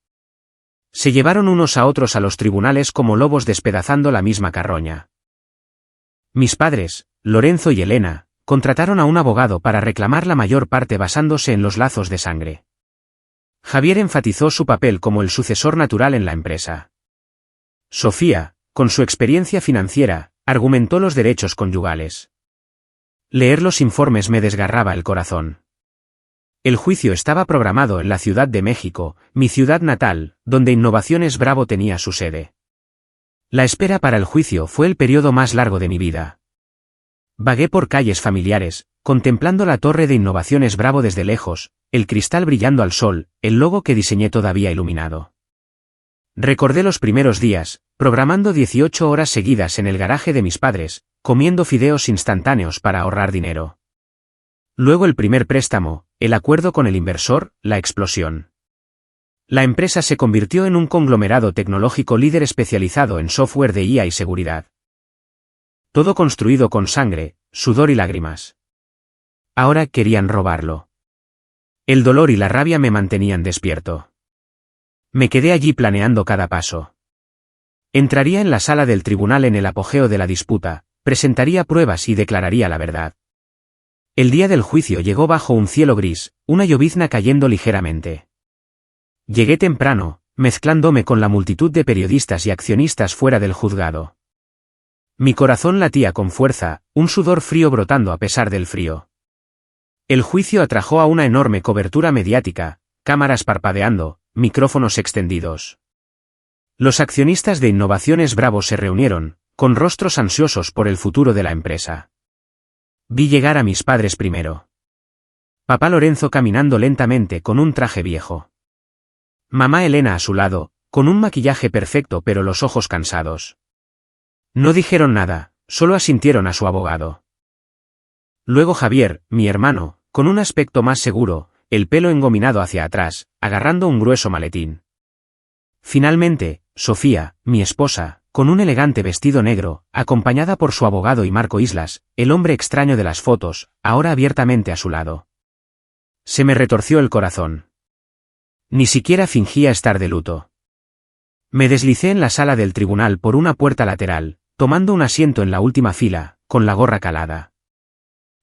Se llevaron unos a otros a los tribunales como lobos despedazando la misma carroña. Mis padres, Lorenzo y Elena, contrataron a un abogado para reclamar la mayor parte basándose en los lazos de sangre. Javier enfatizó su papel como el sucesor natural en la empresa. Sofía, con su experiencia financiera, argumentó los derechos conyugales. Leer los informes me desgarraba el corazón. El juicio estaba programado en la Ciudad de México, mi ciudad natal, donde Innovaciones Bravo tenía su sede. La espera para el juicio fue el periodo más largo de mi vida. Vagué por calles familiares, contemplando la torre de Innovaciones Bravo desde lejos, el cristal brillando al sol, el logo que diseñé todavía iluminado. Recordé los primeros días, programando 18 horas seguidas en el garaje de mis padres, comiendo fideos instantáneos para ahorrar dinero. Luego el primer préstamo, el acuerdo con el inversor, la explosión. La empresa se convirtió en un conglomerado tecnológico líder especializado en software de IA y seguridad. Todo construido con sangre, sudor y lágrimas. Ahora querían robarlo. El dolor y la rabia me mantenían despierto. Me quedé allí planeando cada paso. Entraría en la sala del tribunal en el apogeo de la disputa, presentaría pruebas y declararía la verdad. El día del juicio llegó bajo un cielo gris, una llovizna cayendo ligeramente. Llegué temprano, mezclándome con la multitud de periodistas y accionistas fuera del juzgado. Mi corazón latía con fuerza, un sudor frío brotando a pesar del frío. El juicio atrajo a una enorme cobertura mediática, cámaras parpadeando, micrófonos extendidos. Los accionistas de Innovaciones Bravo se reunieron, con rostros ansiosos por el futuro de la empresa. Vi llegar a mis padres primero. Papá Lorenzo caminando lentamente con un traje viejo. Mamá Elena a su lado, con un maquillaje perfecto pero los ojos cansados. No dijeron nada, solo asintieron a su abogado. Luego Javier, mi hermano, con un aspecto más seguro, el pelo engominado hacia atrás, agarrando un grueso maletín. Finalmente, Sofía, mi esposa, con un elegante vestido negro, acompañada por su abogado y Marco Islas, el hombre extraño de las fotos, ahora abiertamente a su lado. Se me retorció el corazón. Ni siquiera fingía estar de luto. Me deslicé en la sala del tribunal por una puerta lateral, tomando un asiento en la última fila, con la gorra calada.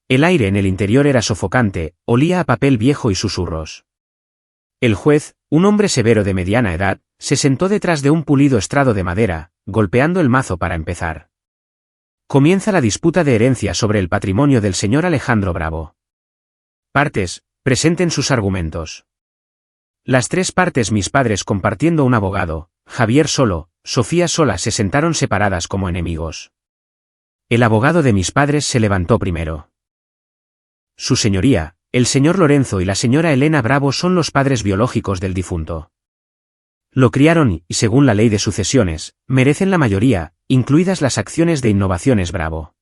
El aire en el interior era sofocante, olía a papel viejo y susurros. El juez, un hombre severo de mediana edad, se sentó detrás de un pulido estrado de madera, golpeando el mazo para empezar. Comienza la disputa de herencia sobre el patrimonio del señor Alejandro Bravo. Partes, presenten sus argumentos. Las tres partes, mis padres compartiendo un abogado, Javier solo, Sofía sola, se sentaron separadas como enemigos. El abogado de mis padres se levantó primero. Su señoría, el señor Lorenzo y la señora Elena Bravo son los padres biológicos del difunto. Lo criaron y, según la ley de sucesiones, merecen la mayoría, incluidas las acciones de Innovaciones Bravo.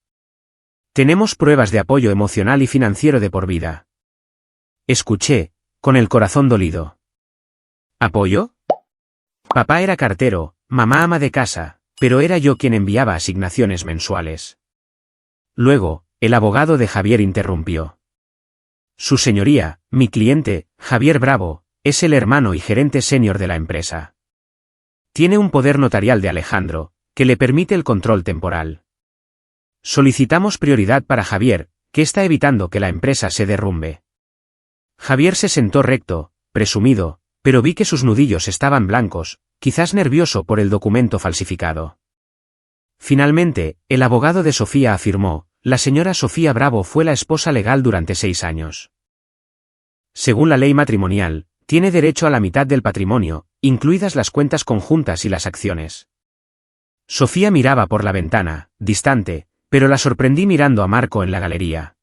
Tenemos pruebas de apoyo emocional y financiero de por vida. Escuché, con el corazón dolido. ¿Apoyo? Papá era cartero, mamá ama de casa, pero era yo quien enviaba asignaciones mensuales. Luego, el abogado de Javier interrumpió. Su señoría, mi cliente, Javier Bravo, es el hermano y gerente senior de la empresa. Tiene un poder notarial de Alejandro, que le permite el control temporal. Solicitamos prioridad para Javier, que está evitando que la empresa se derrumbe. Javier se sentó recto, presumido, pero vi que sus nudillos estaban blancos, quizás nervioso por el documento falsificado. Finalmente, el abogado de Sofía afirmó, la señora Sofía Bravo fue la esposa legal durante 6 años. Según la ley matrimonial, tiene derecho a la mitad del patrimonio, incluidas las cuentas conjuntas y las acciones. Sofía miraba por la ventana, distante, pero la sorprendí mirando a Marco en la galería.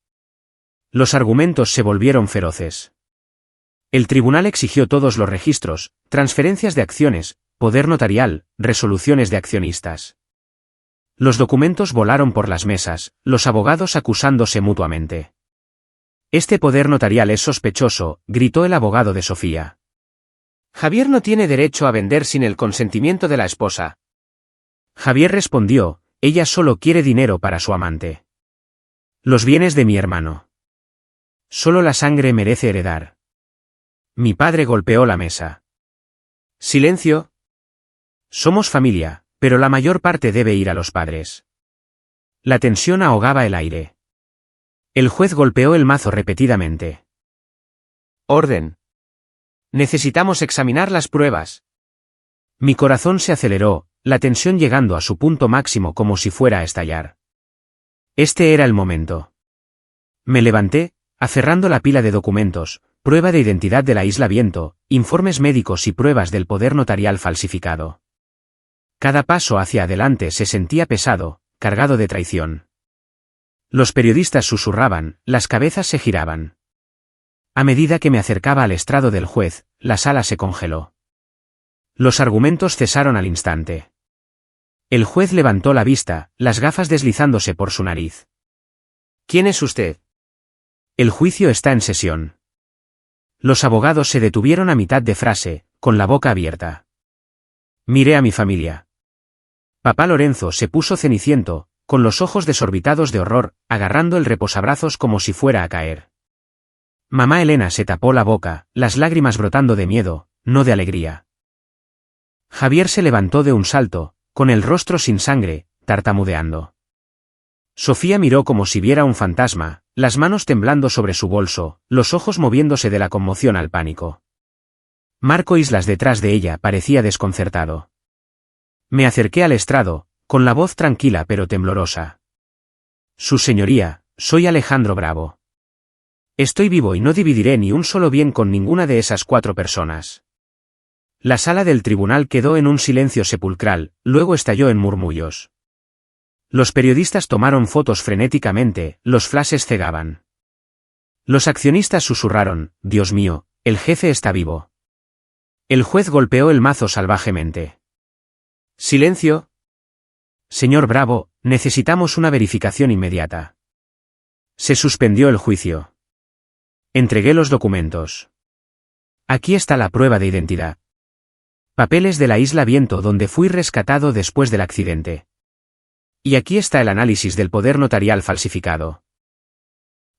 Los argumentos se volvieron feroces. El tribunal exigió todos los registros, transferencias de acciones, poder notarial, resoluciones de accionistas. Los documentos volaron por las mesas, los abogados acusándose mutuamente. Este poder notarial es sospechoso, gritó el abogado de Sofía. Javier no tiene derecho a vender sin el consentimiento de la esposa. Javier respondió, ella solo quiere dinero para su amante. Los bienes de mi hermano. Solo la sangre merece heredar. Mi padre golpeó la mesa. Silencio. Somos familia, pero la mayor parte debe ir a los padres. La tensión ahogaba el aire. El juez golpeó el mazo repetidamente. Orden. Necesitamos examinar las pruebas. Mi corazón se aceleró, la tensión llegando a su punto máximo como si fuera a estallar. Este era el momento. Me levanté, aferrando la pila de documentos, prueba de identidad de la Isla Viento, informes médicos y pruebas del poder notarial falsificado. Cada paso hacia adelante se sentía pesado, cargado de traición. Los periodistas susurraban, las cabezas se giraban. A medida que me acercaba al estrado del juez, la sala se congeló. Los argumentos cesaron al instante. El juez levantó la vista, las gafas deslizándose por su nariz. ¿Quién es usted? El juicio está en sesión. Los abogados se detuvieron a mitad de frase, con la boca abierta. Miré a mi familia. Papá Lorenzo se puso ceniciento, con los ojos desorbitados de horror, agarrando el reposabrazos como si fuera a caer. Mamá Elena se tapó la boca, las lágrimas brotando de miedo, no de alegría. Javier se levantó de un salto, con el rostro sin sangre, tartamudeando. Sofía miró como si viera un fantasma, las manos temblando sobre su bolso, los ojos moviéndose de la conmoción al pánico. Marco Islas detrás de ella parecía desconcertado. Me acerqué al estrado, con la voz tranquila pero temblorosa. Su señoría, soy Alejandro Bravo. Estoy vivo y no dividiré ni un solo bien con ninguna de esas 4 personas. La sala del tribunal quedó en un silencio sepulcral, luego estalló en murmullos. Los periodistas tomaron fotos frenéticamente, los flashes cegaban. Los accionistas susurraron, Dios mío, el jefe está vivo. El juez golpeó el mazo salvajemente. Silencio. Señor Bravo, necesitamos una verificación inmediata. Se suspendió el juicio. Entregué los documentos. Aquí está la prueba de identidad. Papeles de la Isla Viento donde fui rescatado después del accidente. Y aquí está el análisis del poder notarial falsificado.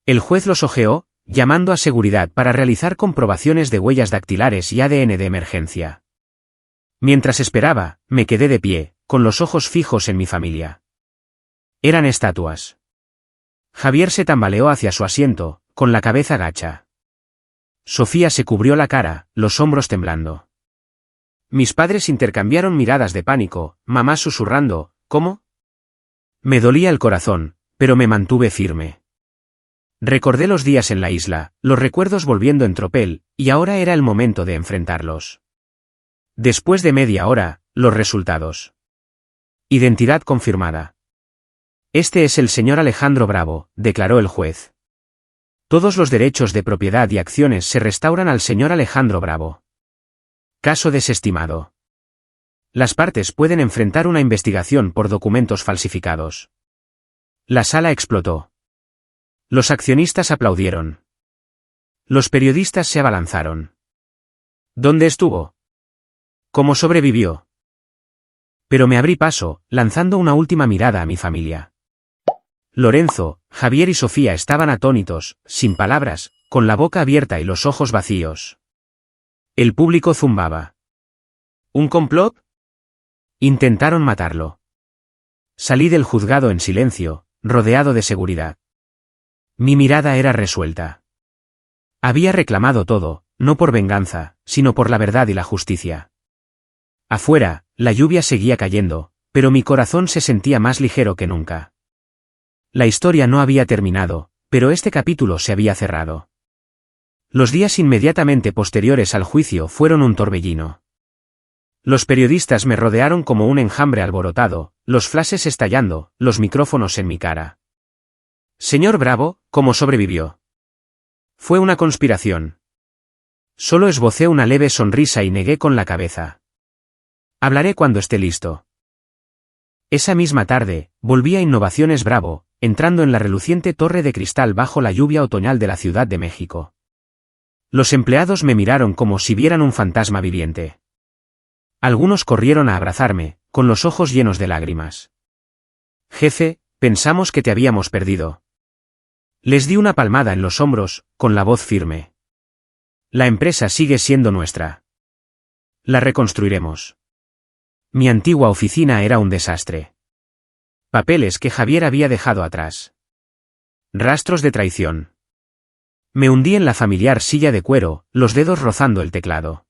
El juez los hojeó, llamando a seguridad para realizar comprobaciones de huellas dactilares y ADN de emergencia. Mientras esperaba, me quedé de pie, con los ojos fijos en mi familia. Eran estatuas. Javier se tambaleó hacia su asiento, con la cabeza gacha. Sofía se cubrió la cara, los hombros temblando. Mis padres intercambiaron miradas de pánico, mamá susurrando, ¿cómo? Me dolía el corazón, pero me mantuve firme. Recordé los días en la isla, los recuerdos volviendo en tropel, y ahora era el momento de enfrentarlos. Después de media hora, los resultados. Identidad confirmada. Este es el señor Alejandro Bravo, declaró el juez. Todos los derechos de propiedad y acciones se restauran al señor Alejandro Bravo. Caso desestimado. Las partes pueden enfrentar una investigación por documentos falsificados. La sala explotó. Los accionistas aplaudieron. Los periodistas se abalanzaron. ¿Dónde estuvo? ¿Cómo sobrevivió? Pero me abrí paso, lanzando una última mirada a mi familia. Lorenzo, Javier y Sofía estaban atónitos, sin palabras, con la boca abierta y los ojos vacíos. El público zumbaba. ¿Un complot? Intentaron matarlo. Salí del juzgado en silencio, rodeado de seguridad. Mi mirada era resuelta. Había reclamado todo, no por venganza, sino por la verdad y la justicia. Afuera, la lluvia seguía cayendo, pero mi corazón se sentía más ligero que nunca. La historia no había terminado, pero este capítulo se había cerrado. Los días inmediatamente posteriores al juicio fueron un torbellino. Los periodistas me rodearon como un enjambre alborotado, los flashes estallando, los micrófonos en mi cara. Señor Bravo, ¿cómo sobrevivió? Fue una conspiración. Solo esbocé una leve sonrisa y negué con la cabeza. Hablaré cuando esté listo. Esa misma tarde, volví a Innovaciones Bravo, entrando en la reluciente torre de cristal bajo la lluvia otoñal de la Ciudad de México. Los empleados me miraron como si vieran un fantasma viviente. Algunos corrieron a abrazarme, con los ojos llenos de lágrimas. Jefe, pensamos que te habíamos perdido. Les di una palmada en los hombros, con la voz firme. La empresa sigue siendo nuestra. La reconstruiremos. Mi antigua oficina era un desastre. Papeles que Javier había dejado atrás. Rastros de traición. Me hundí en la familiar silla de cuero, los dedos rozando el teclado.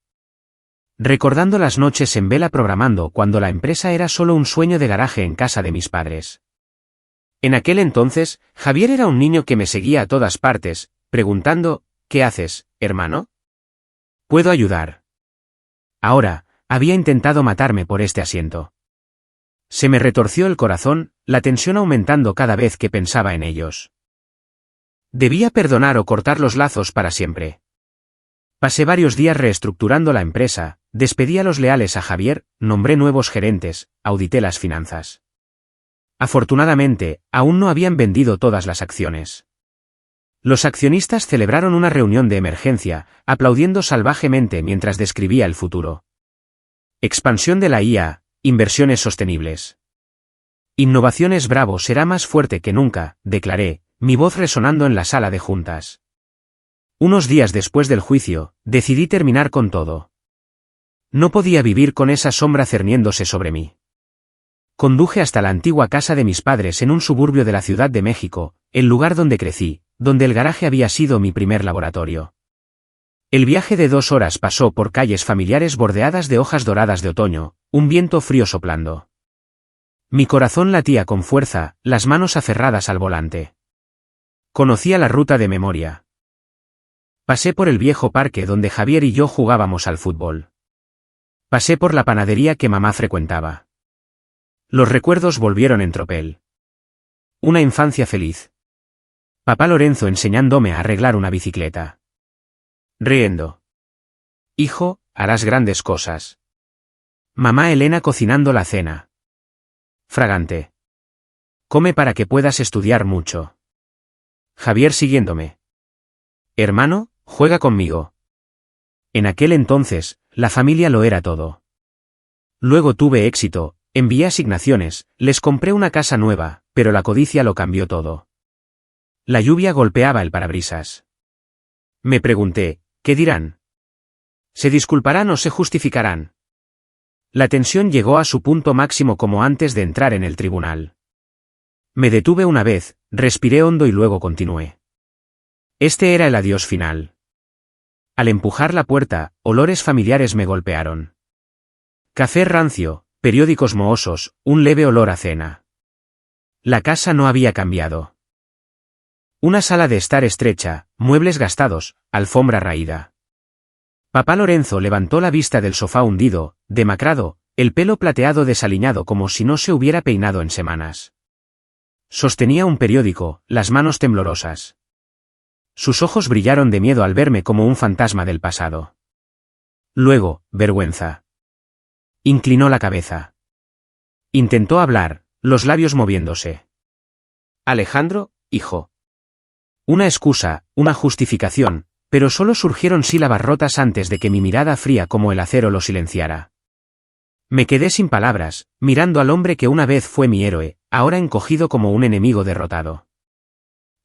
Recordando las noches en vela programando cuando la empresa era solo un sueño de garaje en casa de mis padres. En aquel entonces, Javier era un niño que me seguía a todas partes, preguntando, ¿qué haces, hermano? ¿Puedo ayudar? Ahora, había intentado matarme por este asiento. Se me retorció el corazón, la tensión aumentando cada vez que pensaba en ellos. Debía perdonar o cortar los lazos para siempre. Pasé varios días reestructurando la empresa, despedí a los leales a Javier, nombré nuevos gerentes, audité las finanzas. Afortunadamente, aún no habían vendido todas las acciones. Los accionistas celebraron una reunión de emergencia, aplaudiendo salvajemente mientras describía el futuro. Expansión de la IA, inversiones sostenibles. Innovaciones Bravo será más fuerte que nunca, declaré, mi voz resonando en la sala de juntas. Unos días después del juicio, decidí terminar con todo. No podía vivir con esa sombra cerniéndose sobre mí. Conduje hasta la antigua casa de mis padres en un suburbio de la Ciudad de México, el lugar donde crecí, donde el garaje había sido mi primer laboratorio. El viaje de 2 horas pasó por calles familiares bordeadas de hojas doradas de otoño, un viento frío soplando. Mi corazón latía con fuerza, las manos aferradas al volante. Conocía la ruta de memoria. Pasé por el viejo parque donde Javier y yo jugábamos al fútbol. Pasé por la panadería que mamá frecuentaba. Los recuerdos volvieron en tropel. Una infancia feliz. Papá Lorenzo enseñándome a arreglar una bicicleta. Riendo. Hijo, harás grandes cosas. Mamá Elena cocinando la cena. Fragante. Come para que puedas estudiar mucho. Javier siguiéndome. Hermano, juega conmigo. En aquel entonces, la familia lo era todo. Luego tuve éxito, envié asignaciones, les compré una casa nueva, pero la codicia lo cambió todo. La lluvia golpeaba el parabrisas. Me pregunté, ¿qué dirán? ¿Se disculparán o se justificarán? La tensión llegó a su punto máximo como antes de entrar en el tribunal. Me detuve una vez, respiré hondo y luego continué. Este era el adiós final. Al empujar la puerta, olores familiares me golpearon. Café rancio, periódicos mohosos, un leve olor a cena. La casa no había cambiado. Una sala de estar estrecha, muebles gastados, alfombra raída. Papá Lorenzo levantó la vista del sofá hundido, demacrado, el pelo plateado desaliñado como si no se hubiera peinado en semanas. Sostenía un periódico, las manos temblorosas. Sus ojos brillaron de miedo al verme como un fantasma del pasado. Luego, vergüenza. Inclinó la cabeza. Intentó hablar, los labios moviéndose. Alejandro, hijo. Una excusa, una justificación, pero solo surgieron sílabas rotas antes de que mi mirada fría como el acero lo silenciara. Me quedé sin palabras, mirando al hombre que una vez fue mi héroe, ahora encogido como un enemigo derrotado.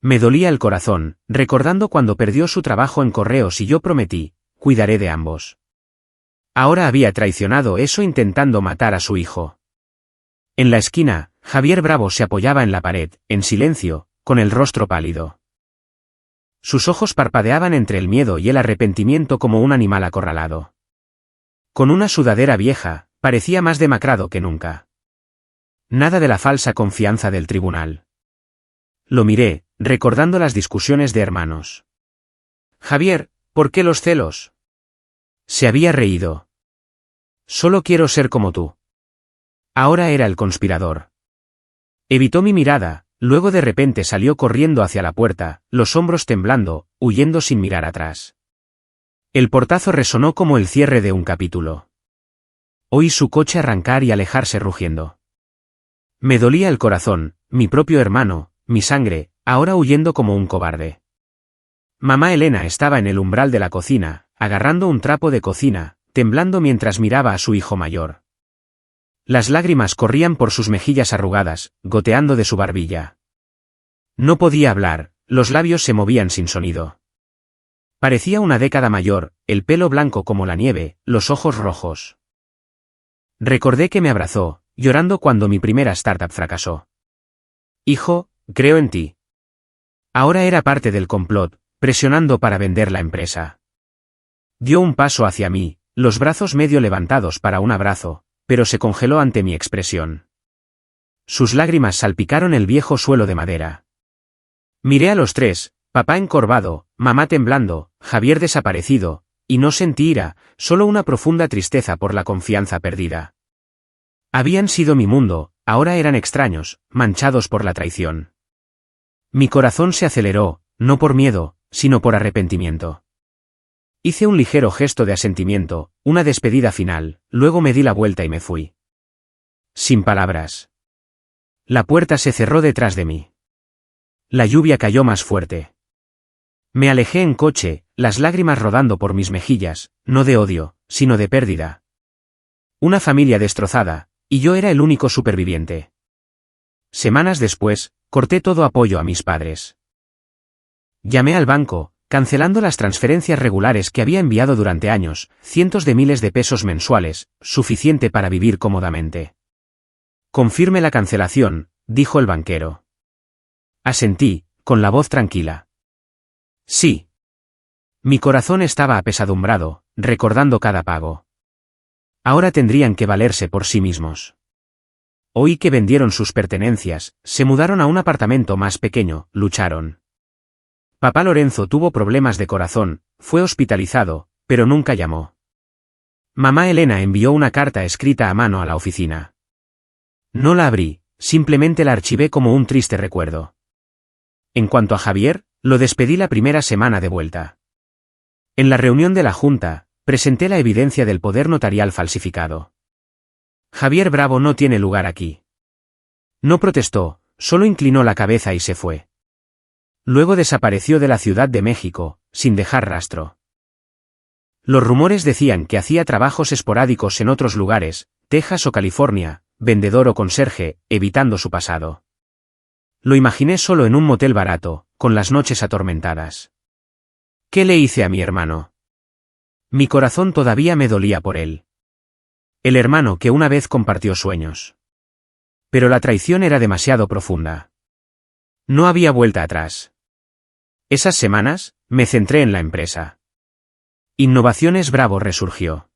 Me dolía el corazón, recordando cuando perdió su trabajo en correos y yo prometí, cuidaré de ambos. Ahora había traicionado eso intentando matar a su hijo. En la esquina, Javier Bravo se apoyaba en la pared, en silencio, con el rostro pálido. Sus ojos parpadeaban entre el miedo y el arrepentimiento como un animal acorralado. Con una sudadera vieja, parecía más demacrado que nunca. Nada de la falsa confianza del tribunal. Lo miré, recordando las discusiones de hermanos. Javier, ¿por qué los celos? Se había reído. Solo quiero ser como tú. Ahora era el conspirador. Evitó mi mirada, luego de repente salió corriendo hacia la puerta, los hombros temblando, huyendo sin mirar atrás. El portazo resonó como el cierre de un capítulo. Oí su coche arrancar y alejarse rugiendo. Me dolía el corazón, mi propio hermano, mi sangre, ahora huyendo como un cobarde. Mamá Elena estaba en el umbral de la cocina, agarrando un trapo de cocina, temblando mientras miraba a su hijo mayor. Las lágrimas corrían por sus mejillas arrugadas, goteando de su barbilla. No podía hablar, los labios se movían sin sonido. Parecía una década mayor, el pelo blanco como la nieve, los ojos rojos. Recordé que me abrazó, llorando cuando mi primera startup fracasó. Hijo, creo en ti. Ahora era parte del complot, presionando para vender la empresa. Dio un paso hacia mí, los brazos medio levantados para un abrazo, pero se congeló ante mi expresión. Sus lágrimas salpicaron el viejo suelo de madera. Miré a los tres, papá encorvado, mamá temblando, Javier desaparecido, y no sentí ira, solo una profunda tristeza por la confianza perdida. Habían sido mi mundo, ahora eran extraños, manchados por la traición. Mi corazón se aceleró, no por miedo, sino por arrepentimiento. Hice un ligero gesto de asentimiento, una despedida final, luego me di la vuelta y me fui. Sin palabras. La puerta se cerró detrás de mí. La lluvia cayó más fuerte. Me alejé en coche, las lágrimas rodando por mis mejillas, no de odio, sino de pérdida. Una familia destrozada, y yo era el único superviviente. Semanas después, corté todo apoyo a mis padres. Llamé al banco, cancelando las transferencias regulares que había enviado durante años, cientos de miles de pesos mensuales, suficiente para vivir cómodamente. Confirme la cancelación, dijo el banquero. Asentí, con la voz tranquila. Sí. Mi corazón estaba apesadumbrado, recordando cada pago. Ahora tendrían que valerse por sí mismos. Oí que vendieron sus pertenencias, se mudaron a un apartamento más pequeño, lucharon. Papá Lorenzo tuvo problemas de corazón, fue hospitalizado, pero nunca llamó. Mamá Elena envió una carta escrita a mano a la oficina. No la abrí, simplemente la archivé como un triste recuerdo. En cuanto a Javier, lo despedí la primera semana de vuelta. En la reunión de la Junta, presenté la evidencia del poder notarial falsificado. Javier Bravo no tiene lugar aquí. No protestó, solo inclinó la cabeza y se fue. Luego desapareció de la Ciudad de México, sin dejar rastro. Los rumores decían que hacía trabajos esporádicos en otros lugares, Texas o California, vendedor o conserje, evitando su pasado. Lo imaginé solo en un motel barato, con las noches atormentadas. ¿Qué le hice a mi hermano? Mi corazón todavía me dolía por él. El hermano que una vez compartió sueños. Pero la traición era demasiado profunda. No había vuelta atrás. Esas semanas, me centré en la empresa. Innovaciones Bravo resurgió.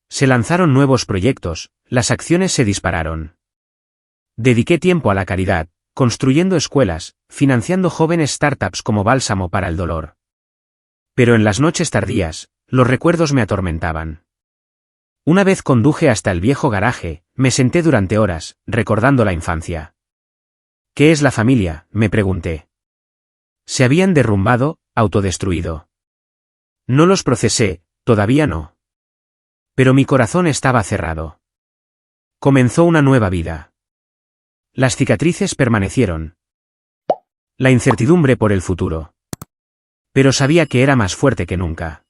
Se lanzaron nuevos proyectos, las acciones se dispararon. Dediqué tiempo a la caridad, construyendo escuelas, financiando jóvenes startups como bálsamo para el dolor. Pero en las noches tardías, los recuerdos me atormentaban. Una vez conduje hasta el viejo garaje, me senté durante horas, recordando la infancia. ¿Qué es la familia?, me pregunté. Se habían derrumbado, autodestruido. No los procesé, todavía no. Pero mi corazón estaba cerrado. Comenzó una nueva vida. Las cicatrices permanecieron. La incertidumbre por el futuro. Pero sabía que era más fuerte que nunca.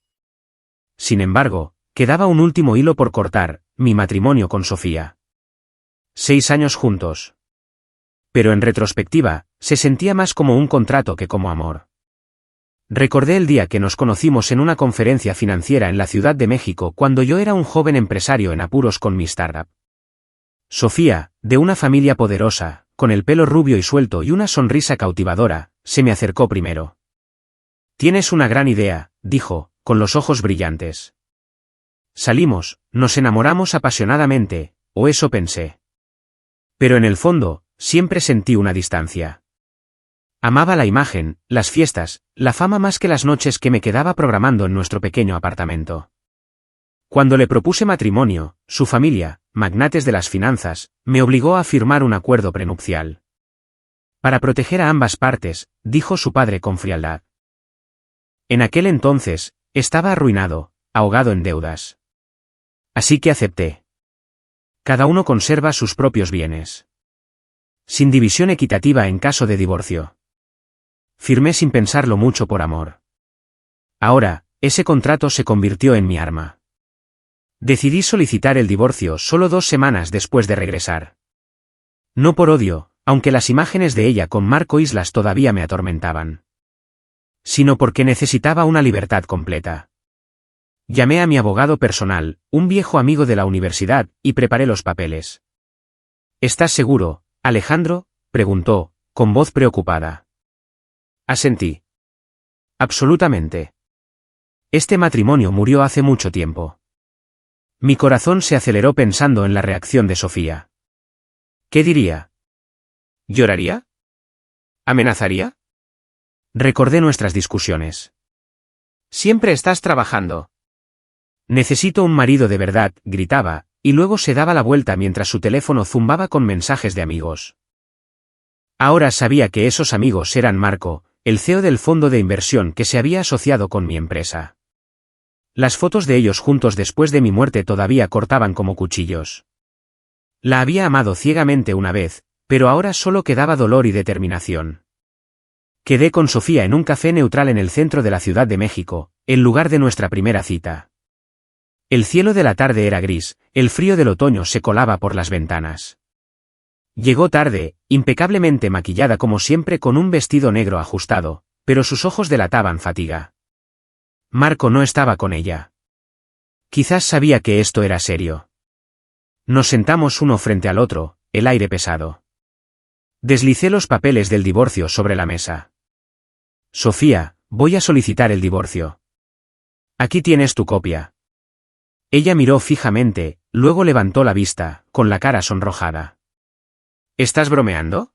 Sin embargo, quedaba un último hilo por cortar, mi matrimonio con Sofía. 6 años juntos. Pero en retrospectiva, se sentía más como un contrato que como amor. Recordé el día que nos conocimos en una conferencia financiera en la Ciudad de México cuando yo era un joven empresario en apuros con mi startup. Sofía, de una familia poderosa, con el pelo rubio y suelto y una sonrisa cautivadora, se me acercó primero. «Tienes una gran idea», dijo, con los ojos brillantes. Salimos, nos enamoramos apasionadamente, o eso pensé. Pero en el fondo, siempre sentí una distancia. Amaba la imagen, las fiestas, la fama más que las noches que me quedaba programando en nuestro pequeño apartamento. Cuando le propuse matrimonio, su familia, magnates de las finanzas, me obligó a firmar un acuerdo prenupcial. Para proteger a ambas partes, dijo su padre con frialdad. En aquel entonces, estaba arruinado, ahogado en deudas. Así que acepté. Cada uno conserva sus propios bienes. Sin división equitativa en caso de divorcio. Firmé sin pensarlo mucho por amor. Ahora, ese contrato se convirtió en mi arma. Decidí solicitar el divorcio solo 2 semanas después de regresar. No por odio, aunque las imágenes de ella con Marco Islas todavía me atormentaban. Sino porque necesitaba una libertad completa. Llamé a mi abogado personal, un viejo amigo de la universidad, y preparé los papeles. ¿Estás seguro, Alejandro?, preguntó, con voz preocupada. Asentí. Absolutamente. Este matrimonio murió hace mucho tiempo. Mi corazón se aceleró pensando en la reacción de Sofía. ¿Qué diría? ¿Lloraría? ¿Amenazaría? Recordé nuestras discusiones. Siempre estás trabajando. Necesito un marido de verdad, gritaba, y luego se daba la vuelta mientras su teléfono zumbaba con mensajes de amigos. Ahora sabía que esos amigos eran Marco, el CEO del fondo de inversión que se había asociado con mi empresa. Las fotos de ellos juntos después de mi muerte todavía cortaban como cuchillos. La había amado ciegamente una vez, pero ahora solo quedaba dolor y determinación. Quedé con Sofía en un café neutral en el centro de la Ciudad de México, el lugar de nuestra primera cita. El cielo de la tarde era gris, el frío del otoño se colaba por las ventanas. Llegó tarde, impecablemente maquillada como siempre con un vestido negro ajustado, pero sus ojos delataban fatiga. Marco no estaba con ella. Quizás sabía que esto era serio. Nos sentamos uno frente al otro, el aire pesado. Deslicé los papeles del divorcio sobre la mesa. Sofía, voy a solicitar el divorcio. Aquí tienes tu copia. Ella miró fijamente, luego levantó la vista, con la cara sonrojada. ¿Estás bromeando?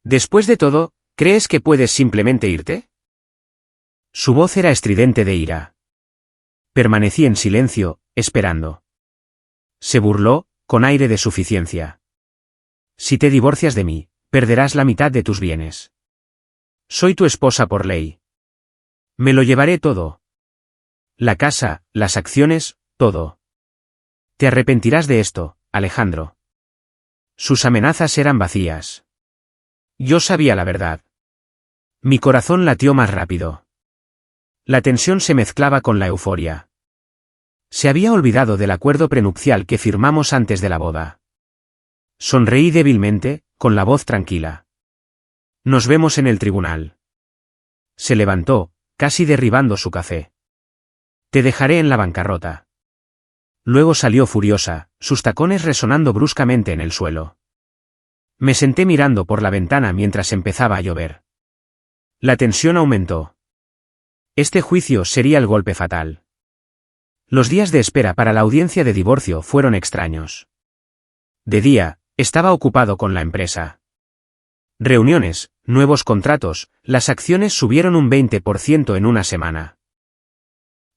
Después de todo, ¿crees que puedes simplemente irte? Su voz era estridente de ira. Permanecí en silencio, esperando. Se burló, con aire de suficiencia. Si te divorcias de mí, perderás la mitad de tus bienes. Soy tu esposa por ley. Me lo llevaré todo. La casa, las acciones, todo. Te arrepentirás de esto, Alejandro. Sus amenazas eran vacías. Yo sabía la verdad. Mi corazón latió más rápido. La tensión se mezclaba con la euforia. Se había olvidado del acuerdo prenupcial que firmamos antes de la boda. Sonreí débilmente, con la voz tranquila. Nos vemos en el tribunal. Se levantó, casi derribando su café. Te dejaré en la bancarrota. Luego salió furiosa, sus tacones resonando bruscamente en el suelo. Me senté mirando por la ventana mientras empezaba a llover. La tensión aumentó. Este juicio sería el golpe fatal. Los días de espera para la audiencia de divorcio fueron extraños. De día, estaba ocupado con la empresa. Reuniones, nuevos contratos, las acciones subieron un 20% en una semana.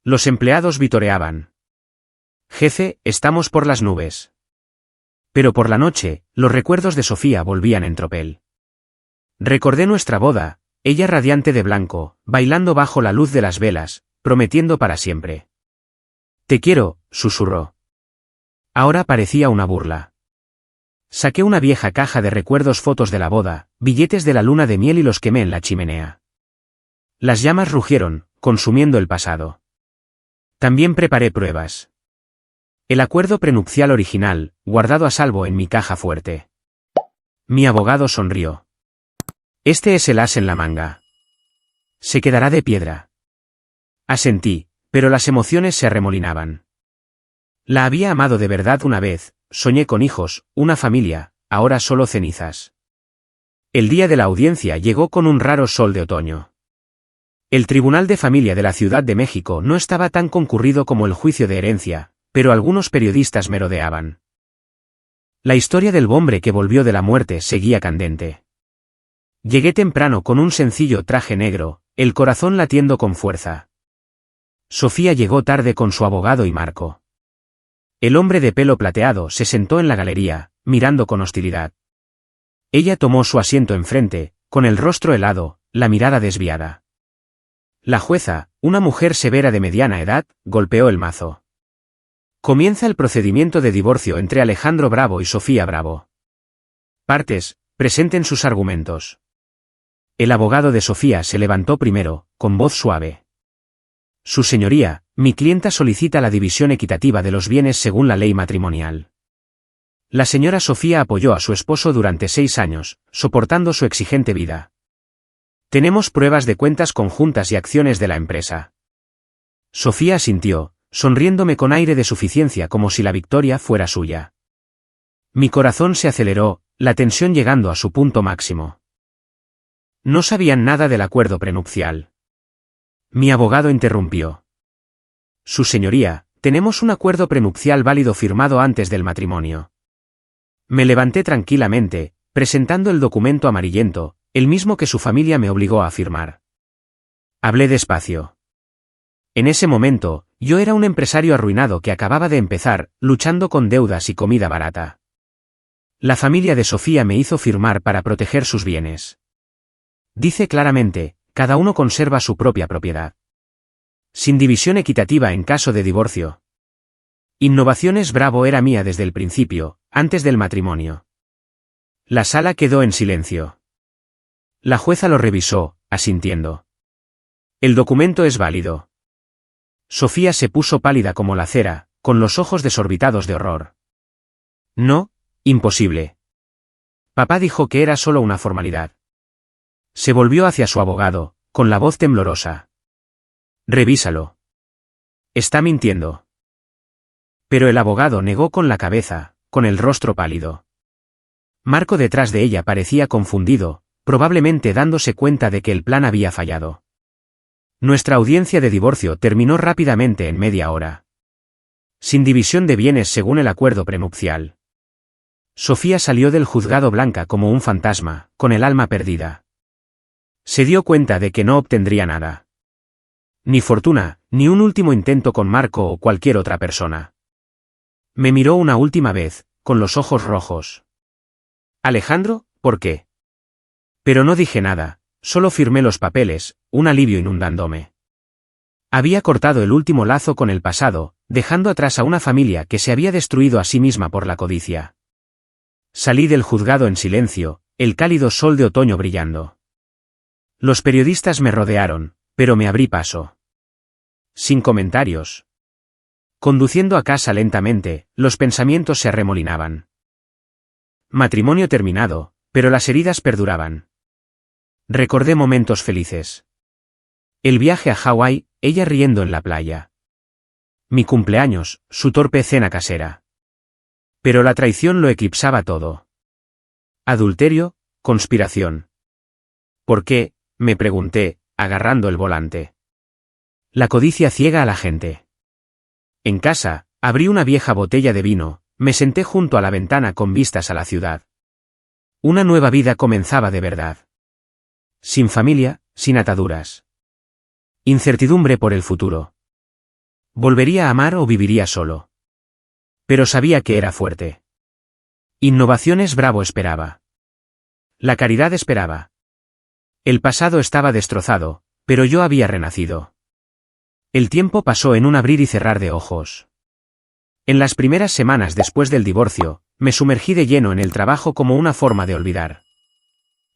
Los empleados vitoreaban. Jefe, estamos por las nubes. Pero por la noche, los recuerdos de Sofía volvían en tropel. Recordé nuestra boda, ella radiante de blanco, bailando bajo la luz de las velas, prometiendo para siempre. Te quiero, susurró. Ahora parecía una burla. Saqué una vieja caja de recuerdos, fotos de la boda, billetes de la luna de miel y los quemé en la chimenea. Las llamas rugieron, consumiendo el pasado. También preparé pruebas. El acuerdo prenupcial original, guardado a salvo en mi caja fuerte. Mi abogado sonrió. Este es el as en la manga. Se quedará de piedra. Asentí, pero las emociones se arremolinaban. La había amado de verdad una vez, soñé con hijos, una familia, ahora solo cenizas. El día de la audiencia llegó con un raro sol de otoño. El Tribunal de Familia de la Ciudad de México no estaba tan concurrido como el juicio de herencia, pero algunos periodistas merodeaban. La historia del hombre que volvió de la muerte seguía candente. Llegué temprano con un sencillo traje negro, el corazón latiendo con fuerza. Sofía llegó tarde con su abogado y Marco. El hombre de pelo plateado se sentó en la galería, mirando con hostilidad. Ella tomó su asiento enfrente, con el rostro helado, la mirada desviada. La jueza, una mujer severa de mediana edad, golpeó el mazo. Comienza el procedimiento de divorcio entre Alejandro Bravo y Sofía Bravo. Partes, presenten sus argumentos. El abogado de Sofía se levantó primero, con voz suave. Su señoría, mi clienta solicita la división equitativa de los bienes según la ley matrimonial. La señora Sofía apoyó a su esposo durante 6 años, soportando su exigente vida. Tenemos pruebas de cuentas conjuntas y acciones de la empresa. Sofía asintió, sonriéndome con aire de suficiencia como si la victoria fuera suya. Mi corazón se aceleró, la tensión llegando a su punto máximo. No sabían nada del acuerdo prenupcial. Mi abogado interrumpió. Su señoría, tenemos un acuerdo prenupcial válido firmado antes del matrimonio. Me levanté tranquilamente, presentando el documento amarillento, el mismo que su familia me obligó a firmar. Hablé despacio. En ese momento, yo era un empresario arruinado que acababa de empezar, luchando con deudas y comida barata. La familia de Sofía me hizo firmar para proteger sus bienes. Dice claramente, cada uno conserva su propia propiedad. Sin división equitativa en caso de divorcio. Innovaciones Bravo era mía desde el principio, antes del matrimonio. La sala quedó en silencio. La jueza lo revisó, asintiendo. El documento es válido. Sofía se puso pálida como la cera, con los ojos desorbitados de horror. No, imposible. Papá dijo que era solo una formalidad. Se volvió hacia su abogado, con la voz temblorosa. Revísalo. Está mintiendo. Pero el abogado negó con la cabeza, con el rostro pálido. Marco detrás de ella parecía confundido, probablemente dándose cuenta de que el plan había fallado. Nuestra audiencia de divorcio terminó rápidamente en media hora. Sin división de bienes según el acuerdo prenupcial. Sofía salió del juzgado blanca como un fantasma, con el alma perdida. Se dio cuenta de que no obtendría nada. Ni fortuna, ni un último intento con Marco o cualquier otra persona. Me miró una última vez, con los ojos rojos. Alejandro, ¿por qué? Pero no dije nada, solo firmé los papeles, un alivio inundándome. Había cortado el último lazo con el pasado, dejando atrás a una familia que se había destruido a sí misma por la codicia. Salí del juzgado en silencio, el cálido sol de otoño brillando. Los periodistas me rodearon, pero me abrí paso. Sin comentarios. Conduciendo a casa lentamente, los pensamientos se arremolinaban. Matrimonio terminado, pero las heridas perduraban. Recordé momentos felices. El viaje a Hawái, ella riendo en la playa. Mi cumpleaños, su torpe cena casera. Pero la traición lo eclipsaba todo. Adulterio, conspiración. ¿Por qué?, me pregunté, agarrando el volante. La codicia ciega a la gente. En casa, abrí una vieja botella de vino, me senté junto a la ventana con vistas a la ciudad. Una nueva vida comenzaba de verdad. Sin familia, sin ataduras. Incertidumbre por el futuro. ¿Volvería a amar o viviría solo? Pero sabía que era fuerte. Innovaciones Bravo esperaba. La caridad esperaba. El pasado estaba destrozado, pero yo había renacido. El tiempo pasó en un abrir y cerrar de ojos. En las primeras semanas después del divorcio, me sumergí de lleno en el trabajo como una forma de olvidar.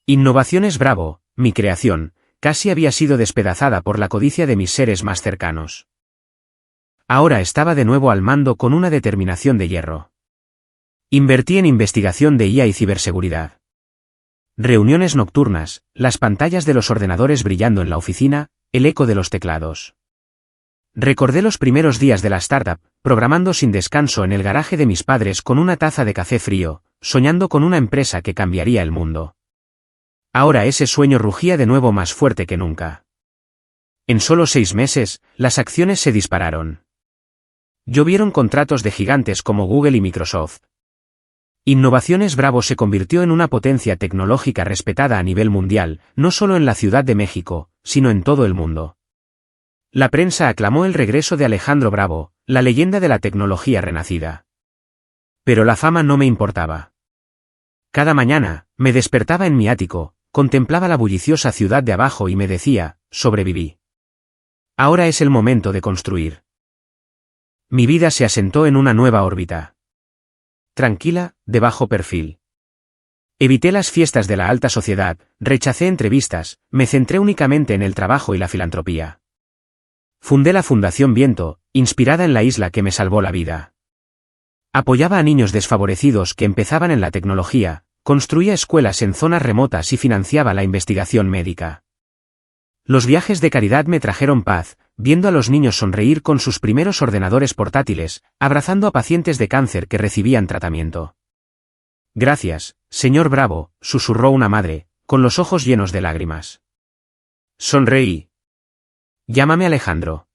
Innovaciones Bravo, mi creación, casi había sido despedazada por la codicia de mis seres más cercanos. Ahora estaba de nuevo al mando con una determinación de hierro. Invertí en investigación de IA y ciberseguridad. Reuniones nocturnas, las pantallas de los ordenadores brillando en la oficina, el eco de los teclados. Recordé los primeros días de la startup, programando sin descanso en el garaje de mis padres con una taza de café frío, soñando con una empresa que cambiaría el mundo. Ahora ese sueño rugía de nuevo más fuerte que nunca. En solo 6 meses, las acciones se dispararon. Llovieron contratos de gigantes como Google y Microsoft. Innovaciones Bravo se convirtió en una potencia tecnológica respetada a nivel mundial, no solo en la Ciudad de México, sino en todo el mundo. La prensa aclamó el regreso de Alejandro Bravo, la leyenda de la tecnología renacida. Pero la fama no me importaba. Cada mañana, me despertaba en mi ático, contemplaba la bulliciosa ciudad de abajo y me decía, sobreviví. Ahora es el momento de construir. Mi vida se asentó en una nueva órbita. Tranquila, de bajo perfil. Evité las fiestas de la alta sociedad, rechacé entrevistas, me centré únicamente en el trabajo y la filantropía. Fundé la Fundación Viento, inspirada en la isla que me salvó la vida. Apoyaba a niños desfavorecidos que empezaban en la tecnología, construía escuelas en zonas remotas y financiaba la investigación médica. Los viajes de caridad me trajeron paz, viendo a los niños sonreír con sus primeros ordenadores portátiles, abrazando a pacientes de cáncer que recibían tratamiento. Gracias, señor Bravo, susurró una madre, con los ojos llenos de lágrimas. Sonreí. Llámame Alejandro.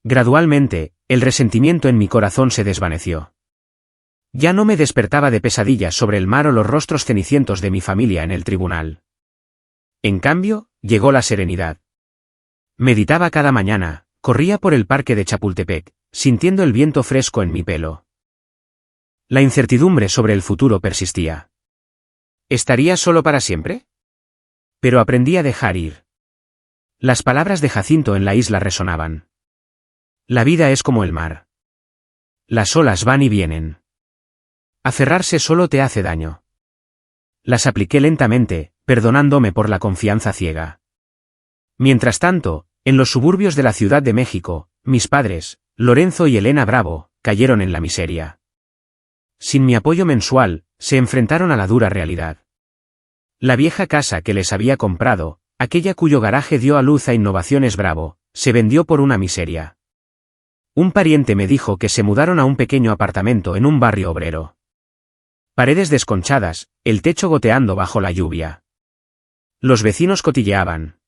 Gradualmente, el resentimiento en mi corazón se desvaneció. Ya no me despertaba de pesadillas sobre el mar o los rostros cenicientos de mi familia en el tribunal. En cambio, llegó la serenidad. Meditaba cada mañana, corría por el parque de Chapultepec, sintiendo el viento fresco en mi pelo. La incertidumbre sobre el futuro persistía. ¿Estaría solo para siempre? Pero aprendí a dejar ir. Las palabras de Jacinto en la isla resonaban. La vida es como el mar. Las olas van y vienen. Aferrarse solo te hace daño. Las apliqué lentamente, perdonándome por la confianza ciega. Mientras tanto, en los suburbios de la Ciudad de México, mis padres, Lorenzo y Elena Bravo, cayeron en la miseria. Sin mi apoyo mensual, se enfrentaron a la dura realidad. La vieja casa que les había comprado, aquella cuyo garaje dio a luz a Innovaciones Bravo, se vendió por una miseria. Un pariente me dijo que se mudaron a un pequeño apartamento en un barrio obrero. Paredes desconchadas, el techo goteando bajo la lluvia. Los vecinos cotilleaban.